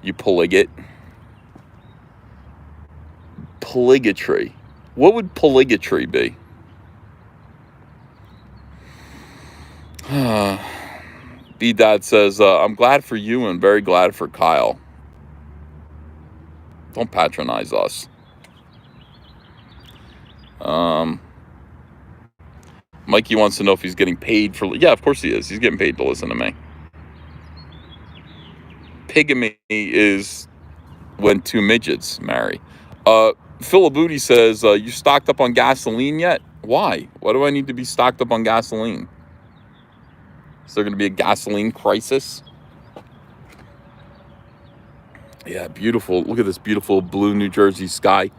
[SPEAKER 1] You polygot. Polygatry. What would polygatry be? B-Dad says, I'm glad for you and very glad for Kyle. Don't patronize us. Mikey wants to know if he's getting paid for... Yeah, of course he is. He's getting paid to listen to me. Pigamy is when 2 midgets marry. Philibooty says, you stocked up on gasoline yet? Why? Why do I need to be stocked up on gasoline? Is there going to be a gasoline crisis? Yeah, beautiful. Look at this beautiful blue New Jersey sky.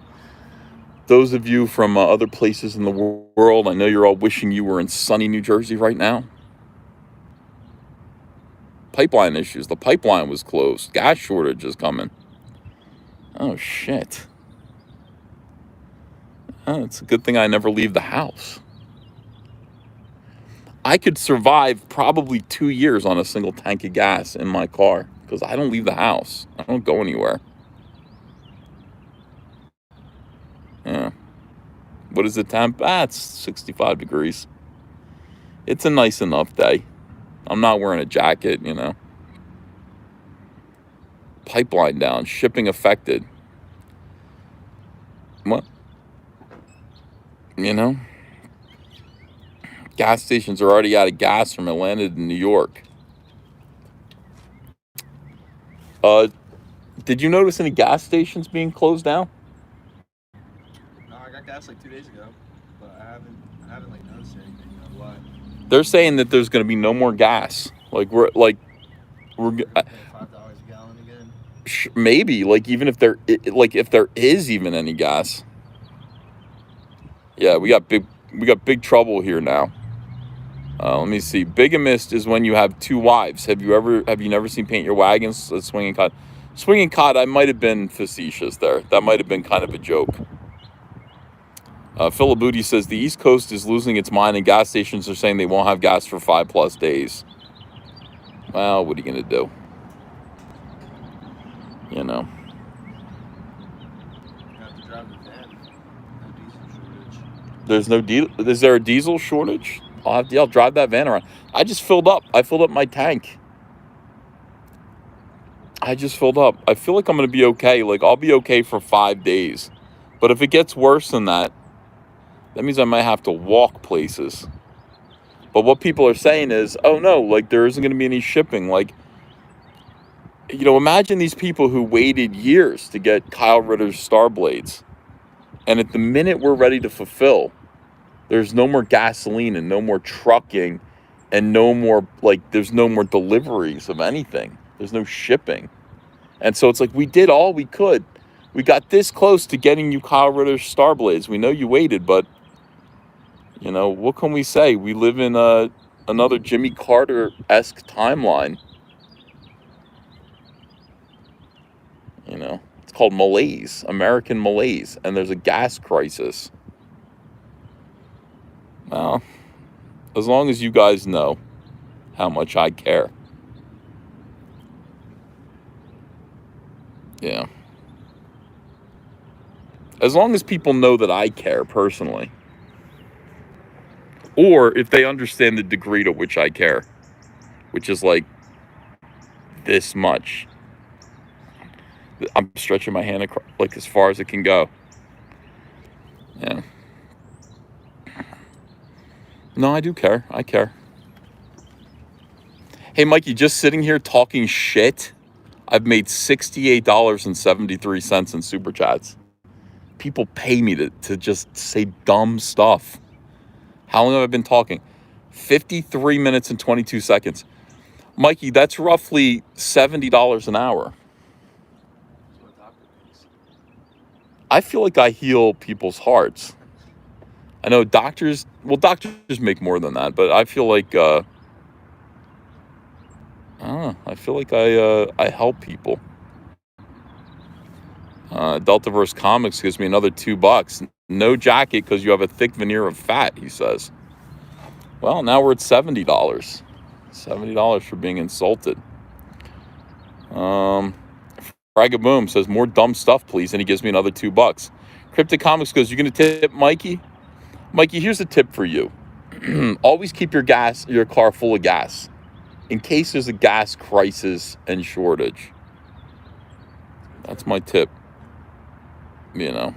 [SPEAKER 1] Those of you from other places in the world, I know you're all wishing you were in sunny New Jersey right now. Pipeline issues. The pipeline was closed. Gas shortage is coming. Oh, shit. Oh, it's a good thing I never leave the house. I could survive probably 2 years on a single tank of gas in my car because I don't leave the house. I don't go anywhere. Yeah. What is the temp? It's 65 degrees. It's a nice enough day. I'm not wearing a jacket, you know. Pipeline down. Shipping affected. What? You know? Gas stations are already out of gas from Atlanta to New York. Did you notice any gas stations being closed down?
[SPEAKER 2] No, I got gas like 2 days ago, but I haven't like noticed anything. You know why?
[SPEAKER 1] They're saying that there's going to be no more gas. We're
[SPEAKER 2] We're gonna pay $5 a gallon again.
[SPEAKER 1] maybe even if there is even any gas. Yeah, we got big trouble here now. Let me see. Bigamist is when you have two wives. Have you never seen Paint Your Wagons? Swinging cod. Swinging cod. I might have been facetious there. That might have been kind of a joke. Philabuti says the East Coast is losing its mind, and gas stations are saying they won't have gas for 5+ days. Well, what are you gonna do? You know.
[SPEAKER 2] You have to drive the van. No diesel shortage.
[SPEAKER 1] There's no diesel. Is there a diesel shortage? I'll drive that van around. I just filled up. I filled up my tank. I just filled up. I feel like I'm gonna be okay. Like I'll be okay for 5 days, but if it gets worse than that, that means I might have to walk places. But what people are saying is, oh no, like there isn't gonna be any shipping. Like, you know, imagine these people who waited years to get Kyle Ritter's Starblades, and at the minute we're ready to fulfill, there's no more gasoline and no more trucking and no more, there's no more deliveries of anything. There's no shipping. And so it's like we did all we could. We got this close to getting you Kyle Ritter's Starblades. We know you waited, but, you know, what can we say? We live in another Jimmy Carter-esque timeline. You know, it's called malaise, American malaise, and there's a gas crisis. Well, as long as you guys know how much I care. Yeah. As long as people know that I care personally. Or if they understand the degree to which I care, which is like this much. I'm stretching my hand across, like as far as it can go. Yeah. No, I do care. I care. Hey, Mikey, just sitting here talking shit. I've made $68.73 in super chats. People pay me to just say dumb stuff. How long have I been talking? 53 minutes and 22 seconds. Mikey, that's roughly $70 an hour.
[SPEAKER 2] That's what a doctor makes.
[SPEAKER 1] I feel like I heal people's hearts. I know doctors make more than that, but I feel like, I don't know, I feel like I help people. Deltaverse Comics gives me another $2. No jacket because you have a thick veneer of fat, he says. Well, now we're at $70. $70 for being insulted. Fragaboom says more dumb stuff, please, and he gives me another $2. Cryptic Comics goes, you gonna tip Mikey? Mikey, here's a tip for you. Always keep your car full of gas in case there's a gas crisis and shortage. That's my tip. You know.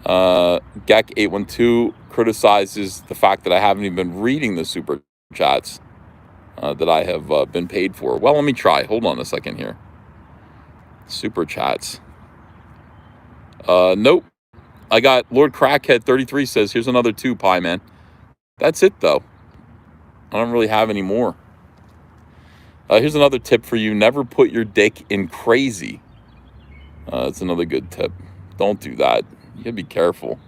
[SPEAKER 1] Gek812 criticizes the fact that I haven't even been reading the super chats that I have been paid for. Well, let me try. Hold on a second here. Super chats. Nope. I got Lord Crackhead 33 says, here's another 2, Pie Man. That's it, though. I don't really have any more. Here's another tip for you. Never put your dick in crazy. That's another good tip. Don't do that. You gotta be careful.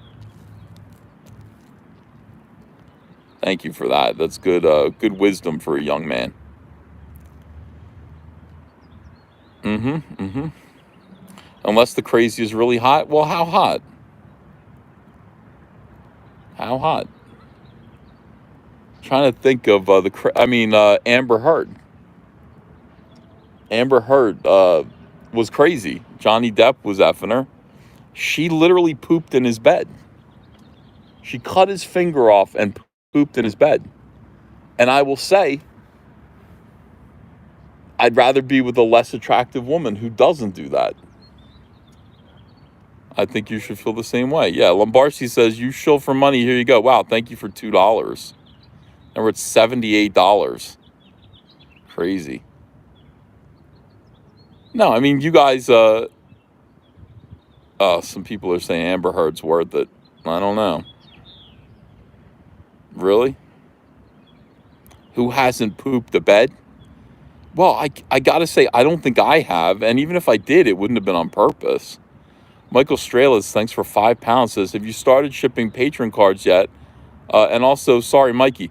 [SPEAKER 1] Thank you for that. That's good good wisdom for a young man. Unless the crazy is really hot. Well, how hot? How hot? Trying to think of Amber Heard. Amber Heard was crazy. Johnny Depp was effing her. She literally pooped in his bed. She cut his finger off and pooped in his bed. And I will say, I'd rather be with a less attractive woman who doesn't do that. I think you should feel the same way. Yeah, Lombardi says, you shill for money. Here you go. Wow, thank you for $2. And we're at $78. Crazy. No, I mean, you guys, some people are saying Amber Heard's worth it. I don't know. Really? Who hasn't pooped the bed? Well, I gotta say, I don't think I have. And even if I did, it wouldn't have been on purpose. Michael Stralis, thanks for £5, says, have you started shipping Patreon cards yet? And also, sorry, Mikey,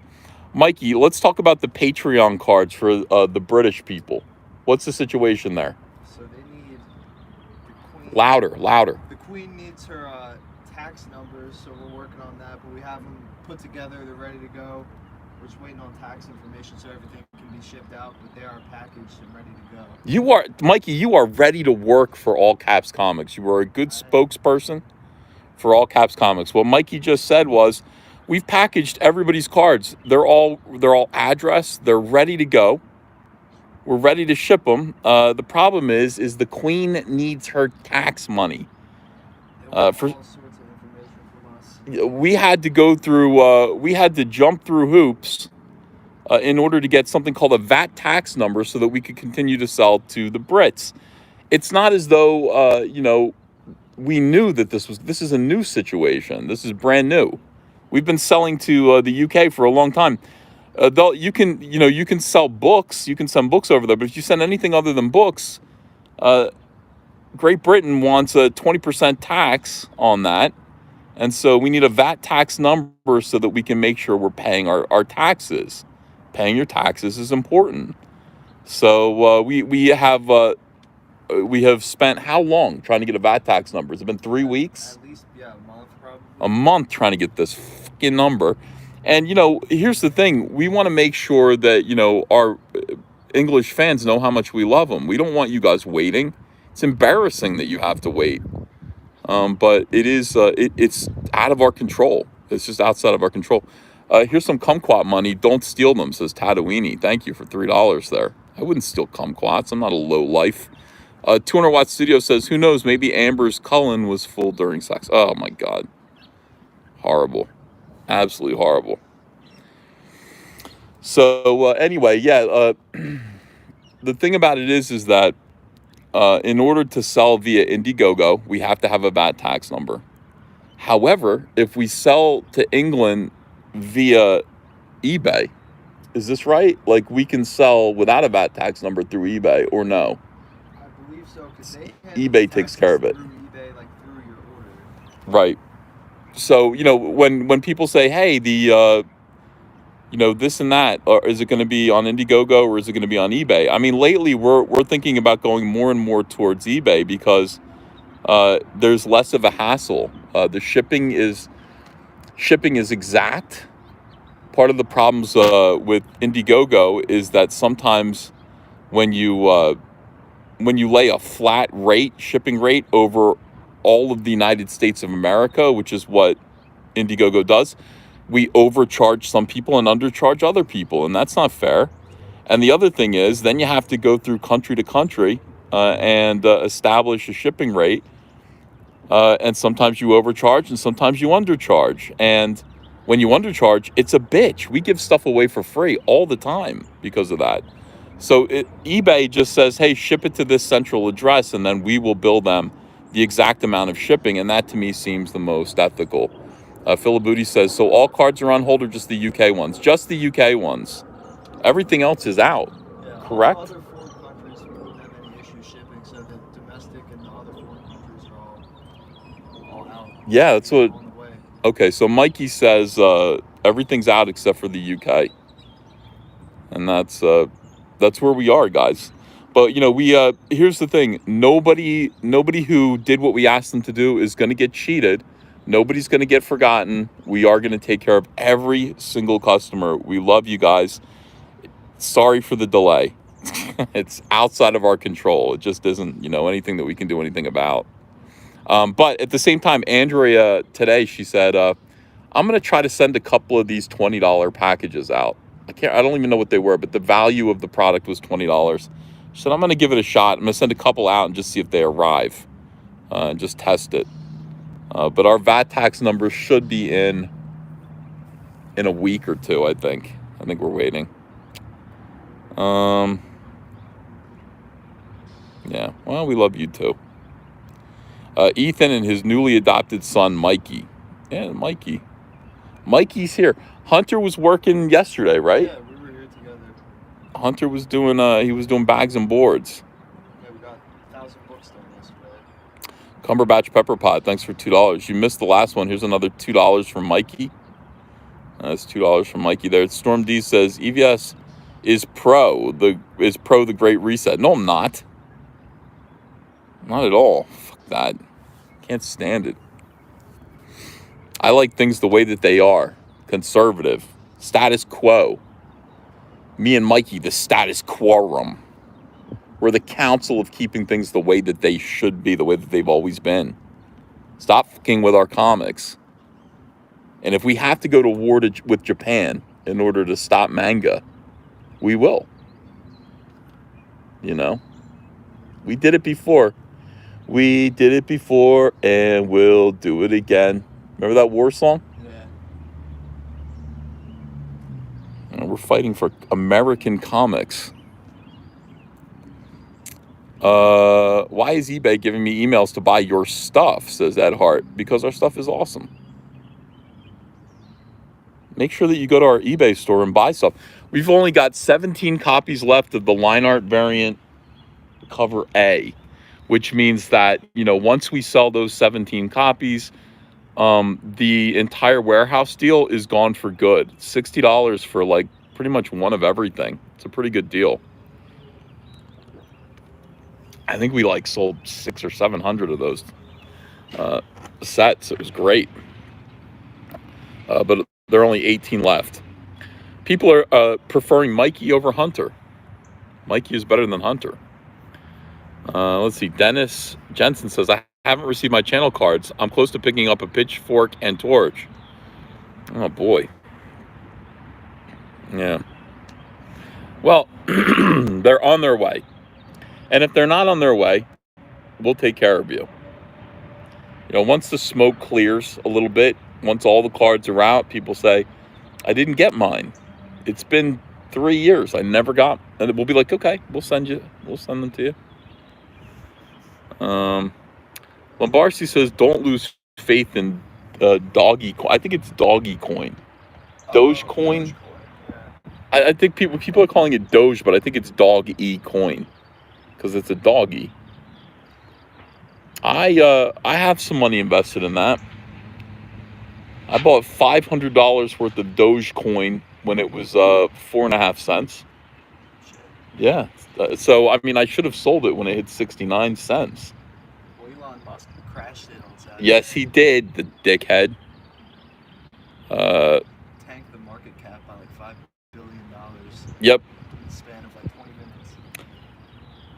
[SPEAKER 1] let's talk about the Patreon cards for the British people. What's the situation there?
[SPEAKER 2] So they need the Queen.
[SPEAKER 1] Louder.
[SPEAKER 2] The Queen needs her tax numbers, so we're working on that. But we have them put together. They're ready to go. We're just waiting on tax information so everything can be shipped out. But they are packaged and ready to go.
[SPEAKER 1] You are, Mikey, you are ready to work for All Caps Comics. You are a good spokesperson for All Caps Comics. What Mikey just said was, we've packaged everybody's cards. They're all addressed. They're ready to go. We're ready to ship them. The problem is the Queen needs her tax money.
[SPEAKER 2] They want all sorts of information from us.
[SPEAKER 1] We had to go through. We had to jump through hoops in order to get something called a VAT tax number so that we could continue to sell to the Brits. It's not as though we knew that this is a new situation. This is brand new. We've been selling to the UK for a long time. You can sell books. You can send books over there, but if you send anything other than books, Great Britain wants a 20% tax on that, and so we need a VAT tax number so that we can make sure we're paying our taxes. Paying your taxes is important. So we have spent how long trying to get a VAT tax number? Has it been 3 weeks?
[SPEAKER 2] At least, yeah, a month probably.
[SPEAKER 1] A month trying to get this fucking number. And, here's the thing. We want to make sure that, our English fans know how much we love them. We don't want you guys waiting. It's embarrassing that you have to wait. But it is, it's out of our control. It's just outside of our control. Here's some kumquat money. Don't steal them, says Tatooini. Thank you for $3 there. I wouldn't steal kumquats. I'm not a low life. 200 Watt Studio says, who knows, maybe Amber's Cullen was full during sex. Oh my God. Horrible. Absolutely horrible. So anyway, yeah, the thing about it is that in order to sell via Indiegogo, we have to have a VAT tax number. However, if we sell to England via eBay, is this right? Like, we can sell without a VAT tax number through eBay, or no?
[SPEAKER 2] I believe so, because
[SPEAKER 1] eBay takes care of it.
[SPEAKER 2] Through eBay, like through your order.
[SPEAKER 1] Right. So, when people say, hey, the, this and that, or is it going to be on Indiegogo or is it going to be on eBay? I mean, lately we're thinking about going more and more towards eBay because there's less of a hassle. The shipping is exact. Part of the problems with Indiegogo is that sometimes when you lay a flat shipping rate over all of the United States of America, which is what Indiegogo does, we overcharge some people and undercharge other people, and that's not fair. And the other thing is, then you have to go through country to country and establish a shipping rate. And sometimes you overcharge and sometimes you undercharge. And when you undercharge, it's a bitch. We give stuff away for free all the time because of that. So eBay just says, hey, ship it to this central address, and then we will bill them the exact amount of shipping. And that to me seems the most ethical. Philibooty says, so all cards are on hold or just the UK ones? Just the UK ones. Everything else is out.
[SPEAKER 2] Yeah.
[SPEAKER 1] correct?
[SPEAKER 2] Other foreign countries, we wouldn't have any issue shipping, so the domestic and the other foreign countries are all out.
[SPEAKER 1] Yeah, that's what.
[SPEAKER 2] On the way.
[SPEAKER 1] Okay, so Mikey says everything's out except for the UK, and that's where we are, guys. But you know, we here's the thing: nobody who did what we asked them to do is going to get cheated. Nobody's going to get forgotten. We are going to take care of every single customer. We love you guys. Sorry for the delay. It's outside of our control. It just isn't, you know, anything that we can do anything about. But at the same time, Andrea today, she said, I'm going to try to send a couple of these $20 packages out. I don't even know what they were, but the value of the product was $20. She said, I'm going to give it a shot. I'm going to send a couple out and just see if they arrive, and just test it. But our VAT tax numbers should be in a week or two, I think. I think we're waiting. Yeah, well, we love you too. Ethan and his newly adopted son, Mikey. Yeah, Mikey. Mikey's here. Hunter was working yesterday, right?
[SPEAKER 2] Yeah, we were here together.
[SPEAKER 1] Hunter was doing, he was doing bags and boards.
[SPEAKER 2] Yeah, we got 1,000 books done yesterday.
[SPEAKER 1] Cumberbatch Pepper Pot, thanks for $2. You missed the last one. Here's another $2 from Mikey. That's $2 from Mikey there. Storm D says, EVS is pro the Great Reset. No, I'm not. Not at all. Fuck that. Can't stand it. I like things the way that they are. Conservative. Status quo. Me and Mikey, the status quorum. We're the council of keeping things the way that they should be, the way that they've always been. Stop fucking with our comics. And if we have to go to war with Japan in order to stop manga, we will. You know? We did it before. We did it before and we'll do it again. Remember that war song?
[SPEAKER 2] Yeah.
[SPEAKER 1] And we're fighting for American comics. Why is eBay giving me emails to buy your stuff, says Ed Hart? Because our stuff is awesome. Make sure that you go to our eBay store and buy stuff. We've only got 17 copies left of the line art variant cover A, which means that, you know, once we sell those 17 copies, the entire warehouse deal is gone for good. $60 for like pretty much one of everything. It's a pretty good deal. I think we like sold 600 or 700 of those sets. It was great. But there are only 18 left. People are preferring Mikey over Hunter. Mikey is better than Hunter. Let's see. Dennis Jensen says, I haven't received my channel cards. I'm close to picking up a pitchfork and torch. Oh, boy. Yeah. Well, they're on their way. And if they're not on their way, we'll take care of you. You know, once the smoke clears a little bit, once all the cards are out, people say, I didn't get mine. It's been 3 years. I never got. And we'll be like, okay, we'll send them to you. Lombardi says, don't lose faith in doggy coin. I think it's doggy coin. Dogecoin. I think people are calling it Doge, but I think it's dog-e coin because it's a doggy. I have some money invested in that. I bought $500 worth of Dogecoin when it was 4.5 cents. Yeah. So, I mean, I should have sold it when it hit 69 cents.
[SPEAKER 2] Well, Elon Musk crashed it on Saturday.
[SPEAKER 1] Yes, he did, the dickhead.
[SPEAKER 2] Tanked the market cap by like $5 billion.
[SPEAKER 1] Yep.
[SPEAKER 2] In the span of like 20 minutes.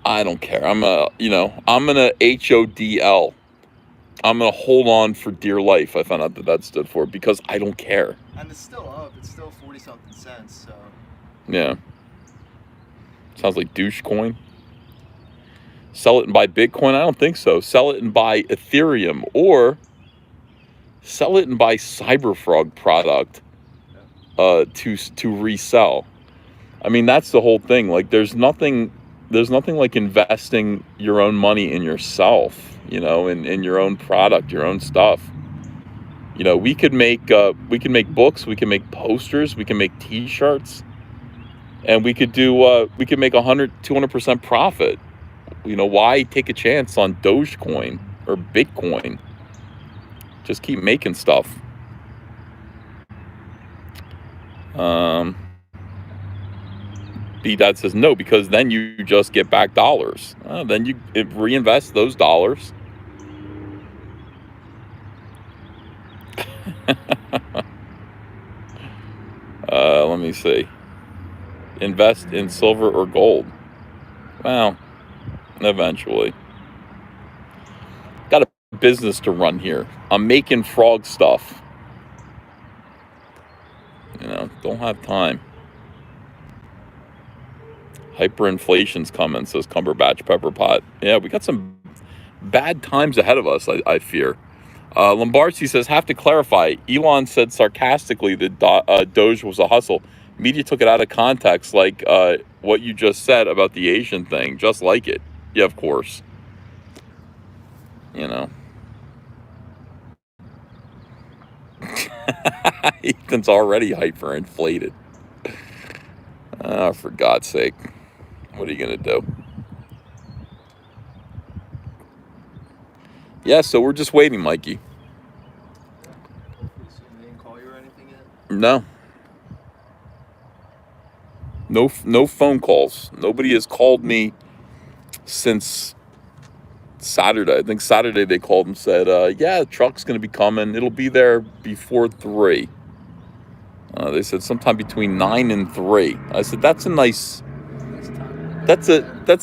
[SPEAKER 1] I don't care. I'm gonna HODL. I'm gonna hold on for dear life. I found out that stood for, because I don't care.
[SPEAKER 2] And it's still up. It's still 40-something cents. So.
[SPEAKER 1] Yeah. Sounds like douche coin. Sell it and buy Bitcoin? I don't think so. Sell it and buy Ethereum, or sell it and buy Cyberfrog product to resell. I mean, that's the whole thing. Like, there's nothing like investing your own money in yourself, you know, in your own product, your own stuff. You know, we could make books, we can make posters, we can make t-shirts. and we could make 100-200% profit. You know, why take a chance on Dogecoin or Bitcoin? Just keep making stuff. B-Dad says no, because then you just get back dollars. Then you reinvest those dollars. Let me see. Invest in silver or gold. Well, eventually. Got a business to run here. I'm making frog stuff. You know, don't have time. Hyperinflation's coming, says Cumberbatch Pepperpot. Yeah, we got some bad times ahead of us, I fear. Lombardi says, have to clarify. Elon said sarcastically that Doge was a hustle. Media took it out of context, like what you just said about the Asian thing. Just like it. Yeah, of course. You know. Ethan's already hyperinflated. For God's sake. What are you going to do? Yeah, so we're just waiting, Mikey.
[SPEAKER 2] They didn't call you or anything yet?
[SPEAKER 1] No. No phone calls. Nobody has called me since Saturday. I think Saturday they called and said, yeah, the truck's going to be coming. It'll be there before 3. They said sometime between 9 and 3. I said, that's a nice... That's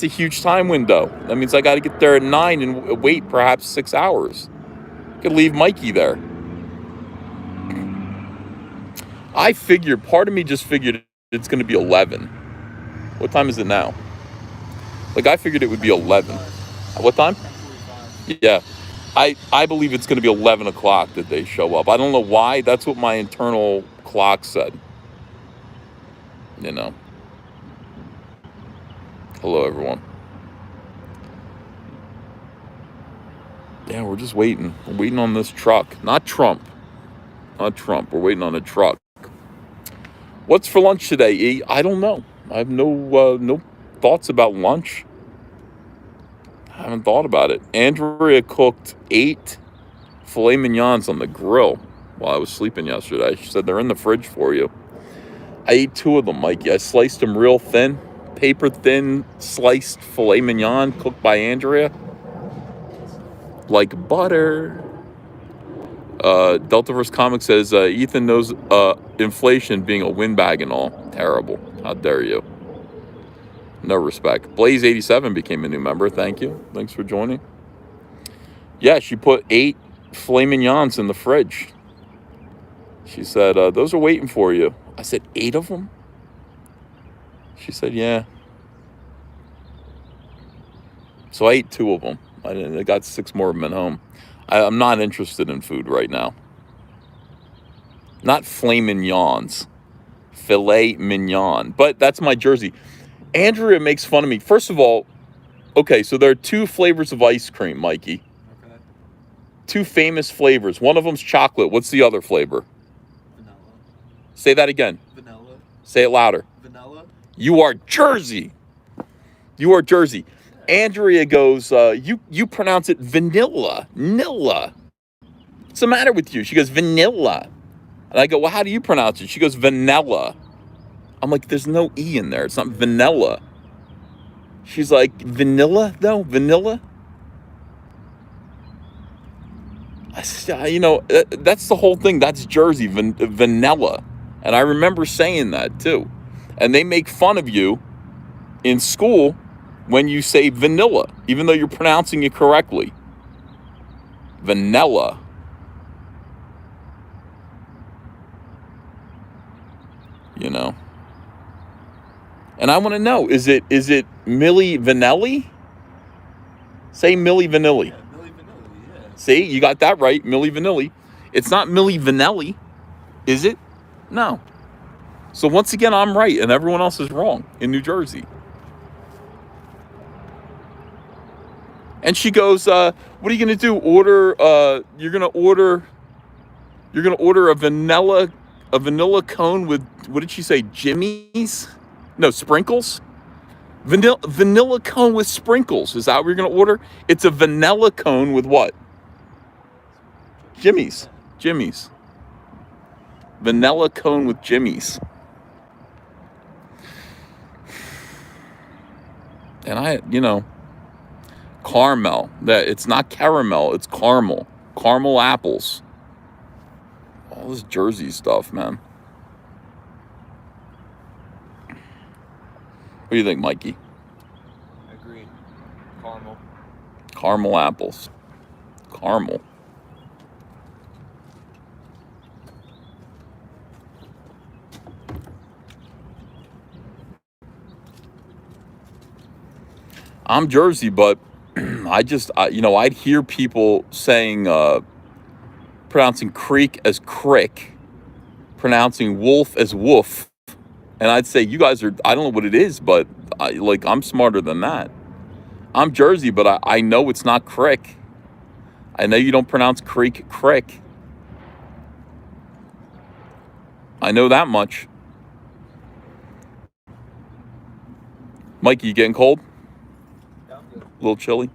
[SPEAKER 1] a huge time window. That means I got to get there at 9 and wait perhaps 6 hours. I could leave Mikey there. I figured, part of me just figured it's going to be 11. What time is it now? Like, I figured it would be 11. What time? 10:45. Yeah. I believe it's going to be 11 o'clock that they show up. I don't know why. That's what my internal clock said. You know. Hello, everyone. Yeah, we're just waiting. We're waiting on this truck. Not Trump. Not Trump. We're waiting on a truck. What's for lunch today, E? I don't know. I have no thoughts about lunch. I haven't thought about it. Andrea cooked 8 filet mignons on the grill while I was sleeping yesterday. She said they're in the fridge for you. I ate 2 of them, Mikey. I sliced them real thin. Paper thin sliced filet mignon cooked by Andrea. Like butter. Deltaverse Comics says, Ethan knows inflation being a windbag and all. Terrible. How dare you? No respect. Blaze87 became a new member. Thank you. Thanks for joining. Yeah, she put 8 filet mignons in the fridge. She said, those are waiting for you. I said, 8 of them? She said, yeah. So I ate 2 of them. I got 6 more of them at home. I'm not interested in food right now. Not filet mignons. Filet mignon. But that's my jersey. Andrea makes fun of me. First of all, okay, so there are 2 flavors of ice cream, Mikey.
[SPEAKER 2] Okay.
[SPEAKER 1] 2 famous flavors. One of them's chocolate. What's the other flavor?
[SPEAKER 2] Vanilla.
[SPEAKER 1] Say that again.
[SPEAKER 2] Vanilla.
[SPEAKER 1] Say it louder.
[SPEAKER 2] Vanilla.
[SPEAKER 1] You are Jersey. You are Jersey. Andrea goes, you pronounce it vanilla. Nilla. What's the matter with you? She goes, vanilla. And I go, well, how do you pronounce it? She goes, vanilla. I'm like, there's no E in there. It's not vanilla. She's like, vanilla, though? Vanilla? You know, that's the whole thing. That's Jersey, vanilla. And I remember saying that, too. And they make fun of you in school when you say vanilla, even though you're pronouncing it correctly. Vanilla. You know. And I want to know, is it Milli Vanilli? Say Milli Vanilli.
[SPEAKER 2] Yeah, Milli Vanilli, yeah.
[SPEAKER 1] See, you got that right, Milli Vanilli. It's not Milli Vanilli, is it? No. So once again, I'm right and everyone else is wrong in New Jersey. And she goes, what are you going to do? You're going to order a vanilla cone with, what did she say, Jimmy's? No, sprinkles? Vanilla cone with sprinkles. Is that what you're going to order? It's a vanilla cone with what? Jimmy's. Jimmy's. Vanilla cone with Jimmy's. And caramel. That it's not caramel, it's caramel. Caramel apples. All this Jersey stuff, man. What do you think, Mikey?
[SPEAKER 2] Agreed. Caramel.
[SPEAKER 1] Caramel apples. Caramel. I'm Jersey, but I'd hear people saying, pronouncing creek as crick, pronouncing wolf as woof. And I'd say, you guys I don't know what it is, but I'm smarter than that. I'm Jersey, but I know it's not crick. I know you don't pronounce creek crick. I know that much. Mikey, you getting cold?
[SPEAKER 2] Yeah, I'm good.
[SPEAKER 1] A little chilly?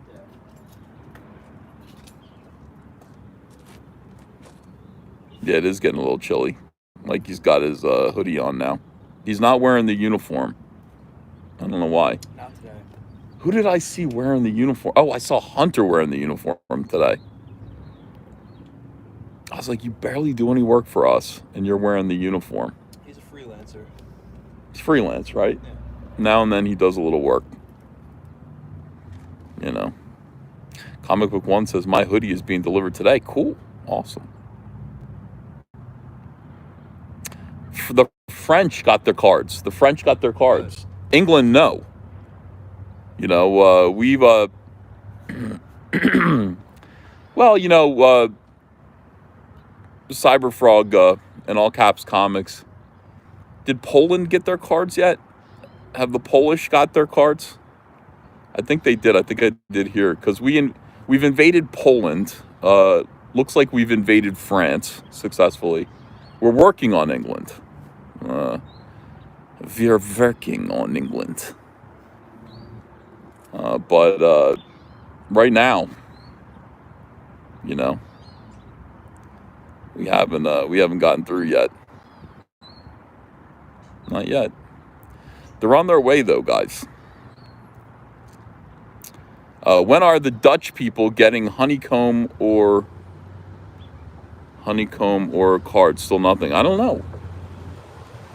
[SPEAKER 1] Yeah, it is getting a little chilly. Mikey's got his hoodie on now. He's not wearing the uniform. I don't know why.
[SPEAKER 2] Not today.
[SPEAKER 1] Who did I see wearing the uniform? Oh, I saw Hunter wearing the uniform today. I was like, you barely do any work for us, and you're wearing the uniform.
[SPEAKER 2] He's a freelancer.
[SPEAKER 1] He's freelance, right?
[SPEAKER 2] Yeah.
[SPEAKER 1] Now and then he does a little work. Comic Book One says, my hoodie is being delivered today. Cool. Awesome. The French got their cards.
[SPEAKER 2] Good.
[SPEAKER 1] England, no. We've, Cyberfrog and All Caps Comics. Did Poland get their cards yet? Have the Polish got their cards? I think they did. I think I did hear, because we've invaded Poland. Looks like we've invaded France successfully. We're working on England. We're working on England. But right now, we haven't gotten through yet. Not yet. They're on their way, though, guys. When are the Dutch people getting honeycomb or cards? Still nothing. I don't know.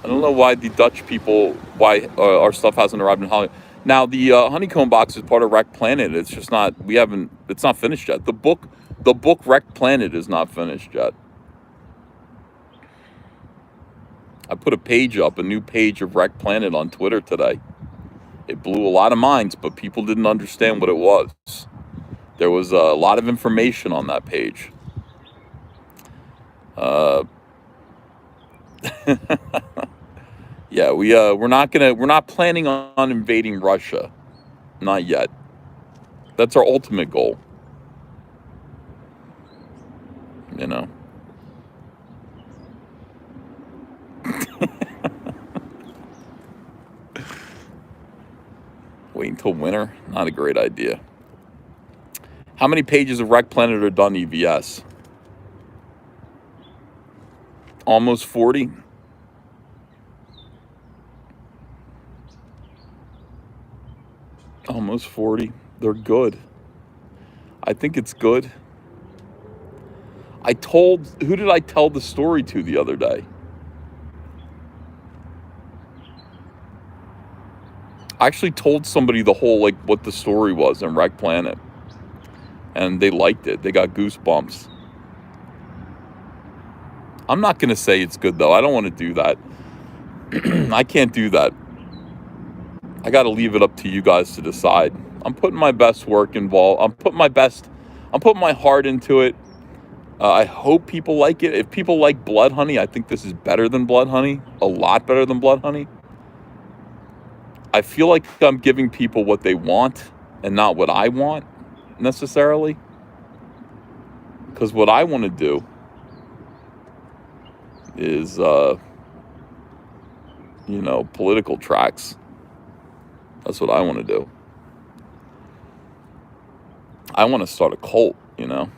[SPEAKER 1] I don't know why the Dutch people, why our stuff hasn't arrived in Hollywood. Now, the honeycomb box is part of Wreck Planet. It's just not, it's not finished yet. The book Wreck Planet is not finished yet. I put a new page of Wreck Planet on Twitter today. It blew a lot of minds, but people didn't understand what it was. There was a lot of information on that page. Yeah, we're not planning on invading Russia. Not yet. That's our ultimate goal. Wait until winter? Not a great idea. How many pages of Wreck Planet are done EVS? Almost 40. Almost 40. They're good. I think it's good. Who did I tell the story to the other day? I actually told somebody the whole, what the story was in Wreck Planet. And they liked it. They got goosebumps. I'm not going to say it's good, though. I don't want to do that. I can't do that. I got to leave it up to you guys to decide. I'm putting my best work involved. I'm putting my heart into it. I hope people like it. If people like Blood Honey, I think this is better than Blood Honey. A lot better than Blood Honey. I feel like I'm giving people what they want and not what I want necessarily. Because what I want to do is you know, political tracks. That's what I want to do. I want to start a cult, you know.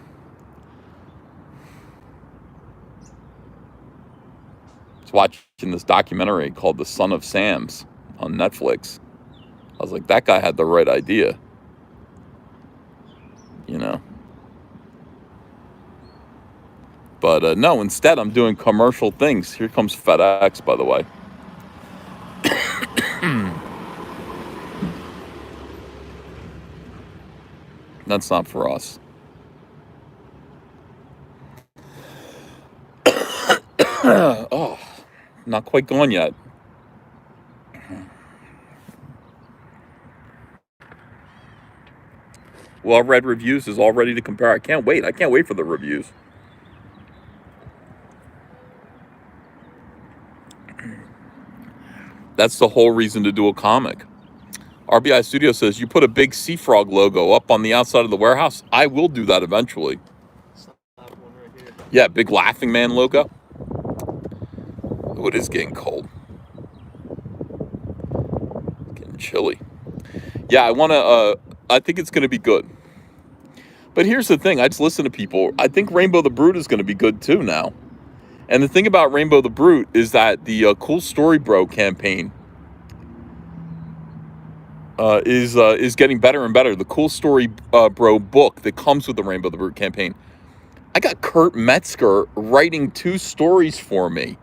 [SPEAKER 1] I was watching this documentary called The Son of Sam's on Netflix. I was like, that guy had the right idea, you know. But no, instead I'm doing commercial things. Here comes FedEx, by the way. That's not for us. Oh, not quite gone yet. Well, read reviews is all ready to compare. I can't wait. I can't wait for the reviews. That's the whole reason to do a comic. RBI Studio says, you put a big Sea Frog logo up on the outside of the warehouse. I will do that eventually. Yeah, big Laughing Man logo. Oh, it is getting cold. Getting chilly. Yeah, I think it's going to be good. But here's the thing. I just listen to people. I think Rainbow the Brute is going to be good too now. And the thing about Rainbow the Brute is that the Cool Story Bro campaign is getting better and better. The Cool Story Bro book that comes with the Rainbow the Brute campaign. I got Kurt Metzger writing 2 stories for me.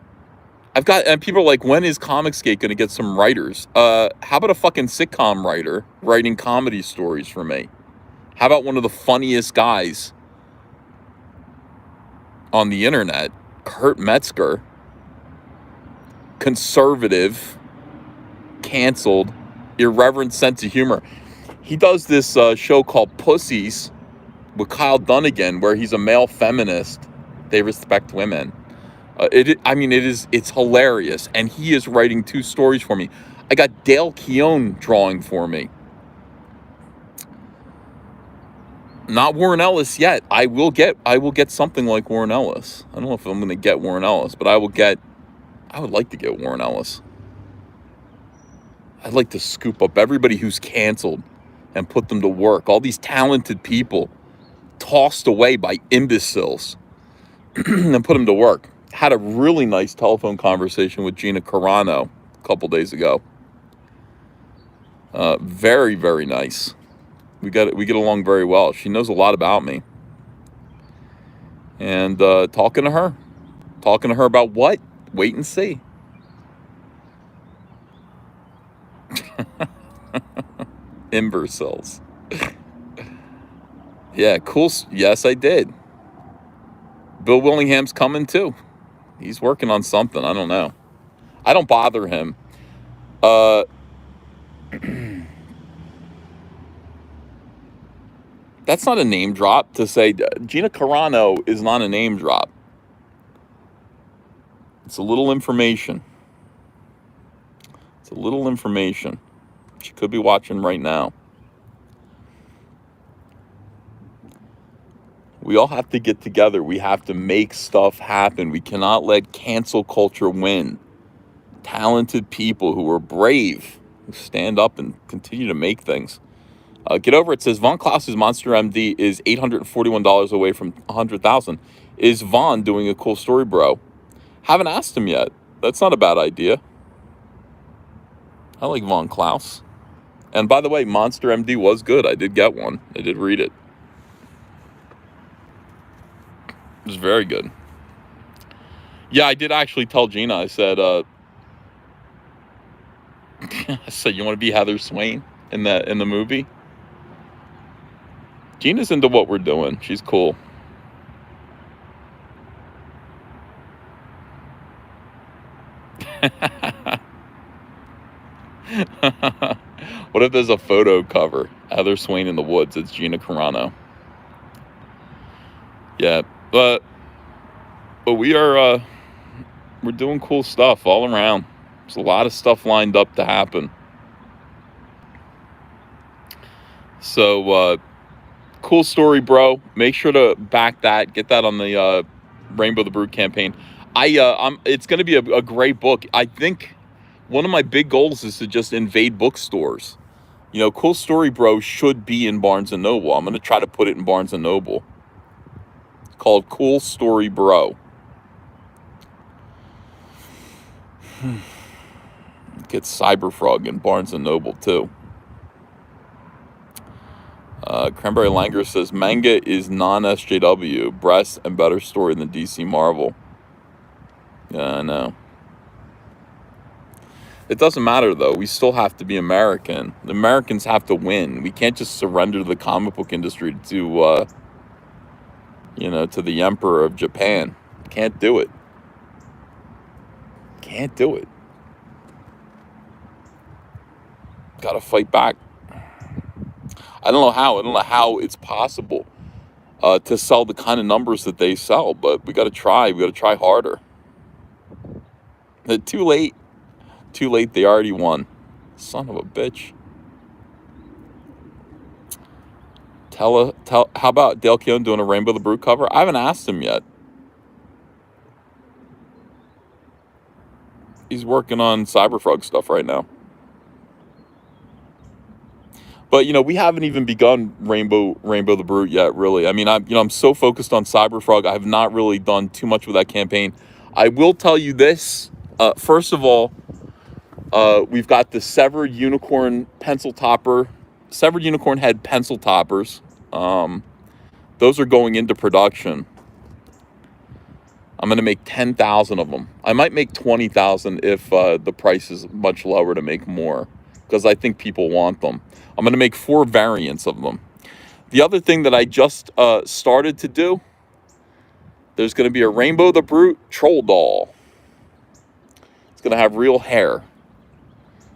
[SPEAKER 1] And people are like, when is Comicsgate going to get some writers? How about a fucking sitcom writer writing comedy stories for me? How about one of the funniest guys on the internet, Kurt Metzger, conservative, canceled, irreverent sense of humor. He does this show called Pussies with Kyle Dunnigan, where he's a male feminist. They respect women. It's hilarious. And he is writing 2 stories for me. I got Dale Keown drawing for me. Not Warren Ellis yet. I will get something like Warren Ellis. I don't know if I'm going to get Warren Ellis, but I would like to get Warren Ellis. I'd like to scoop up everybody who's canceled and put them to work. All these talented people tossed away by imbeciles and put them to work. Had a really nice telephone conversation with Gina Carano a couple days ago. Very, very nice. We get along very well. She knows a lot about me. And talking to her about what? Wait and see. Imbeciles. Yeah, cool. Yes, I did. Bill Willingham's coming too. He's working on something. I don't know. I don't bother him. That's not a name drop to say Gina Carano is not a name drop. It's a little information. She could be watching right now. We all have to get together. We have to make stuff happen. We cannot let cancel culture win. Talented people who are brave, who stand up and continue to make things. Get over it. Says Von Klaus's Monster MD is $841 away from $100,000. Is Von doing a Cool Story Bro? Haven't asked him yet. That's not a bad idea. I like Von Klaus. And by the way, Monster MD was good. I did get one. I did read it. It was very good. Yeah, I did actually tell Gina. I said, I said, you want to be Heather Swain in the movie? Gina's into what we're doing. She's cool. What if there's a photo cover? Heather Swain in the woods. It's Gina Carano. Yeah, but we're doing cool stuff all around. There's a lot of stuff lined up to happen. So, Cool Story Bro. Make sure to back that. Get that on the Rainbow the Brute campaign. It's going to be a great book. I think one of my big goals is to just invade bookstores. You know, Cool Story Bro should be in Barnes & Noble. I'm going to try to put it in Barnes & Noble. It's called Cool Story Bro. Get Cyberfrog in Barnes & Noble, too. Cranberry Langer says, manga is non-SJW. Breast and better story than DC Marvel. Yeah, I know. It doesn't matter, though. We still have to be American. The Americans have to win. We can't just surrender to the comic book industry to, you know, to the emperor of Japan. Can't do it. Can't do it. Gotta fight back. I don't know how. I don't know how it's possible to sell the kind of numbers that they sell, but we gotta try. We gotta try harder. Too late. Too late. They already won. Son of a bitch. How about Dale Keown doing a Rainbow the Brute cover? I haven't asked him yet. He's working on Cyberfrog stuff right now. But, you know, we haven't even begun Rainbow the Brute yet, really. I mean, I'm so focused on Cyberfrog. I have not really done too much with that campaign. I will tell you this. First of all, we've got the Severed Unicorn Head pencil toppers. Those are going into production. I'm going to make 10,000 of them. I might make 20,000 if the price is much lower to make more, because I think people want them. I'm going to make 4 variants of them. The other thing that I just started to do, there's going to be a Rainbow the Brute troll doll. It's going to have real hair.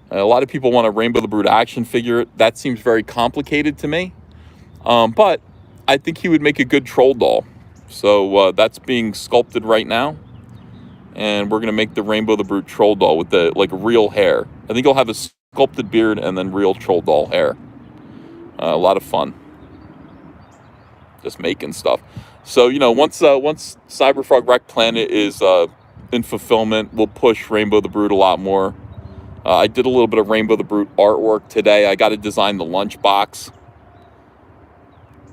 [SPEAKER 1] A lot of people want a Rainbow the Brute action figure. That seems very complicated to me. But I think he would make a good troll doll. So that's being sculpted right now. And we're going to make the Rainbow the Brute troll doll with the real hair. I think he'll have a sculpted beard and then real troll doll hair. A lot of fun. Just making stuff. So, you know, once Cyberfrog Wreck Planet is in fulfillment, we'll push Rainbow the Brute a lot more. I did a little bit of Rainbow the Brute artwork today. I got to design the lunchbox.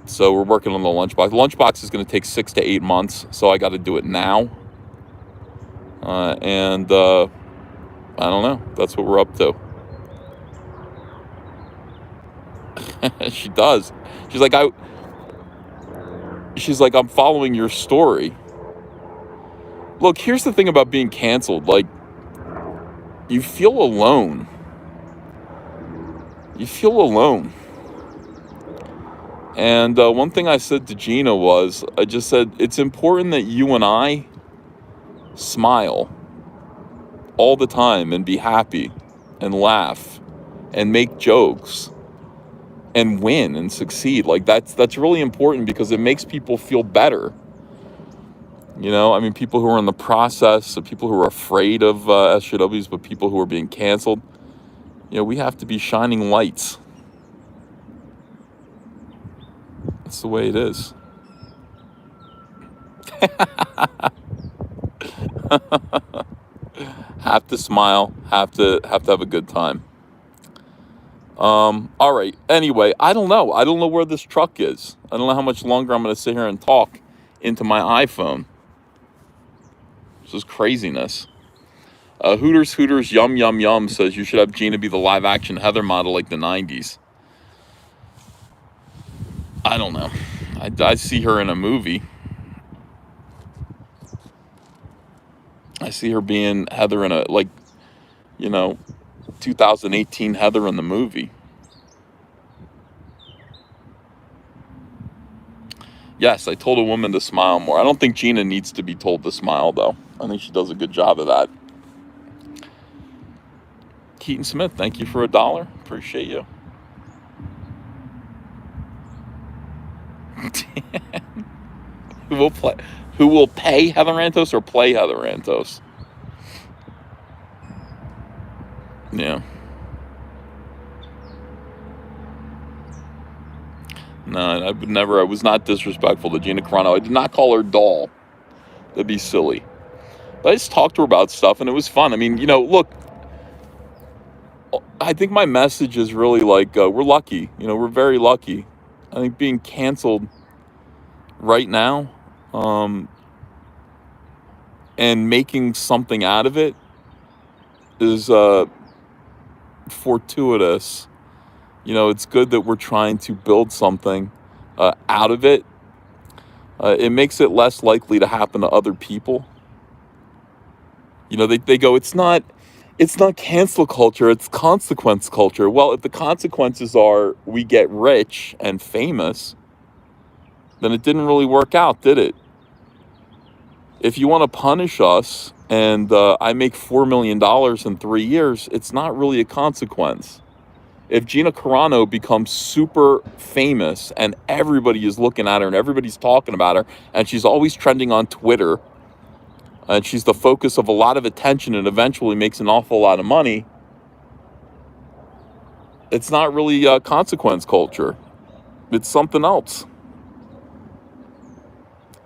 [SPEAKER 1] So we're working on the lunchbox. The lunchbox is going to take 6 to 8 months, so I got to do it now. I don't know. That's what we're up to. She does. She's like, I'm following your story. Look, here's the thing about being canceled. Like, you feel alone. You feel alone. And one thing I said to Gina was, I just said, it's important that you and I smile all the time and be happy and laugh and make jokes and win and succeed. Like, that's really important, because it makes people feel better. You know, I mean, people who are in the process, people who are afraid of SJWs, but people who are being canceled, you know, we have to be shining lights. That's the way it is. Have to smile, have to have a good time. All right. Anyway, I don't know where this truck is. I don't know how much longer I'm going to sit here and talk into my iPhone. This is craziness. Hooters, yum, yum, yum says you should have Gina be the live action Heather model like the 90s. I don't know. I see her in a movie. I see her being Heather in a, 2018 Heather in the movie. Yes, I told a woman to smile more. I don't think Gina needs to be told to smile, though. I think she does a good job of that. Keaton Smith, thank you for $1. Appreciate you. Who will pay Heather Rantos or play Heather Rantos? Yeah. No, I was not disrespectful to Gina Carano. I did not call her doll. That'd be silly. But I just talked to her about stuff, and it was fun. I mean, you know, look, I think my message is really like, we're lucky. You know, we're very lucky. I think being canceled right now, um, and making something out of it is fortuitous. You know, it's good that we're trying to build something out of it. It makes it less likely to happen to other people. You know, they go, it's not cancel culture, it's consequence culture. Well, if the consequences are we get rich and famous, then it didn't really work out, did it? If you want to punish us and I make $4 million in 3 years, it's not really a consequence. If Gina Carano becomes super famous and everybody is looking at her and everybody's talking about her and she's always trending on Twitter and she's the focus of a lot of attention and eventually makes an awful lot of money, it's not really consequence culture. It's something else.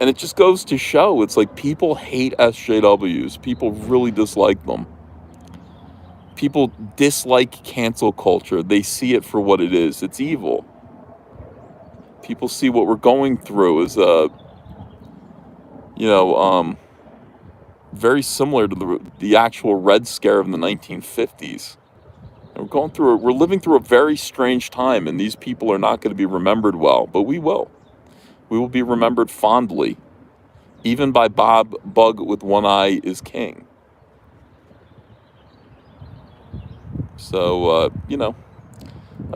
[SPEAKER 1] And it just goes to show, it's like people hate SJWs. People really dislike them. People dislike cancel culture. They see it for what it is. It's evil. People see what we're going through as you know, very similar to the actual Red Scare of the 1950s. And we're living through a very strange time, and these people are not going to be remembered well, but we will. We will be remembered fondly, even by Bob Bug with one eye is king. So, you know,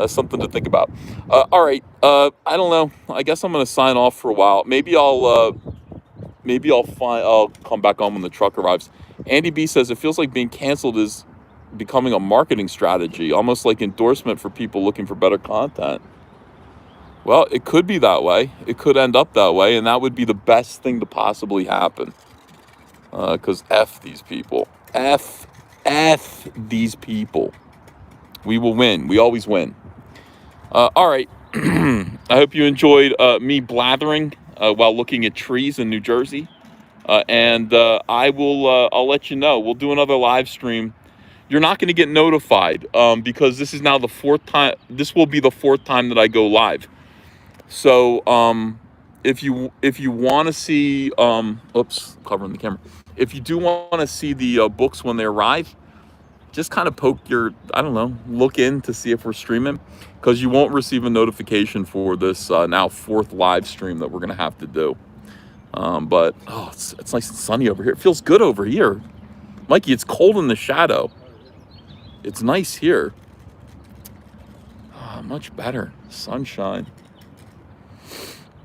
[SPEAKER 1] something to think about. All right, I don't know. I guess I'm going to sign off for a while. Maybe I'll come back on when the truck arrives. Andy B says it feels like being canceled is becoming a marketing strategy, almost like endorsement for people looking for better content. Well, it could be that way. It could end up that way, and that would be the best thing to possibly happen. Because F these people. F these people. We will win. We always win. All right. I hope you enjoyed me blathering while looking at trees in New Jersey. And I'll let you know. We'll do another live stream. You're not going to get notified because this is now the 4th time. This will be the 4th time that I go live. So if you want to see, oops, covering the camera. If you do want to see the books when they arrive, just kind of poke I don't know, look in to see if we're streaming, because you won't receive a notification for this now 4th live stream that we're going to have to do. But it's nice and sunny over here. It feels good over here. Mikey, it's cold in the shadow. It's nice here. Much better. Sunshine.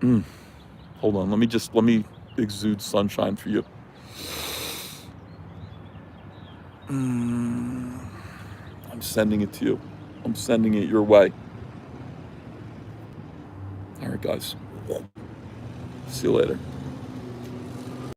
[SPEAKER 1] Hold on. Let me exude sunshine for you. I'm sending it to you. I'm sending it your way. All right, guys. See you later.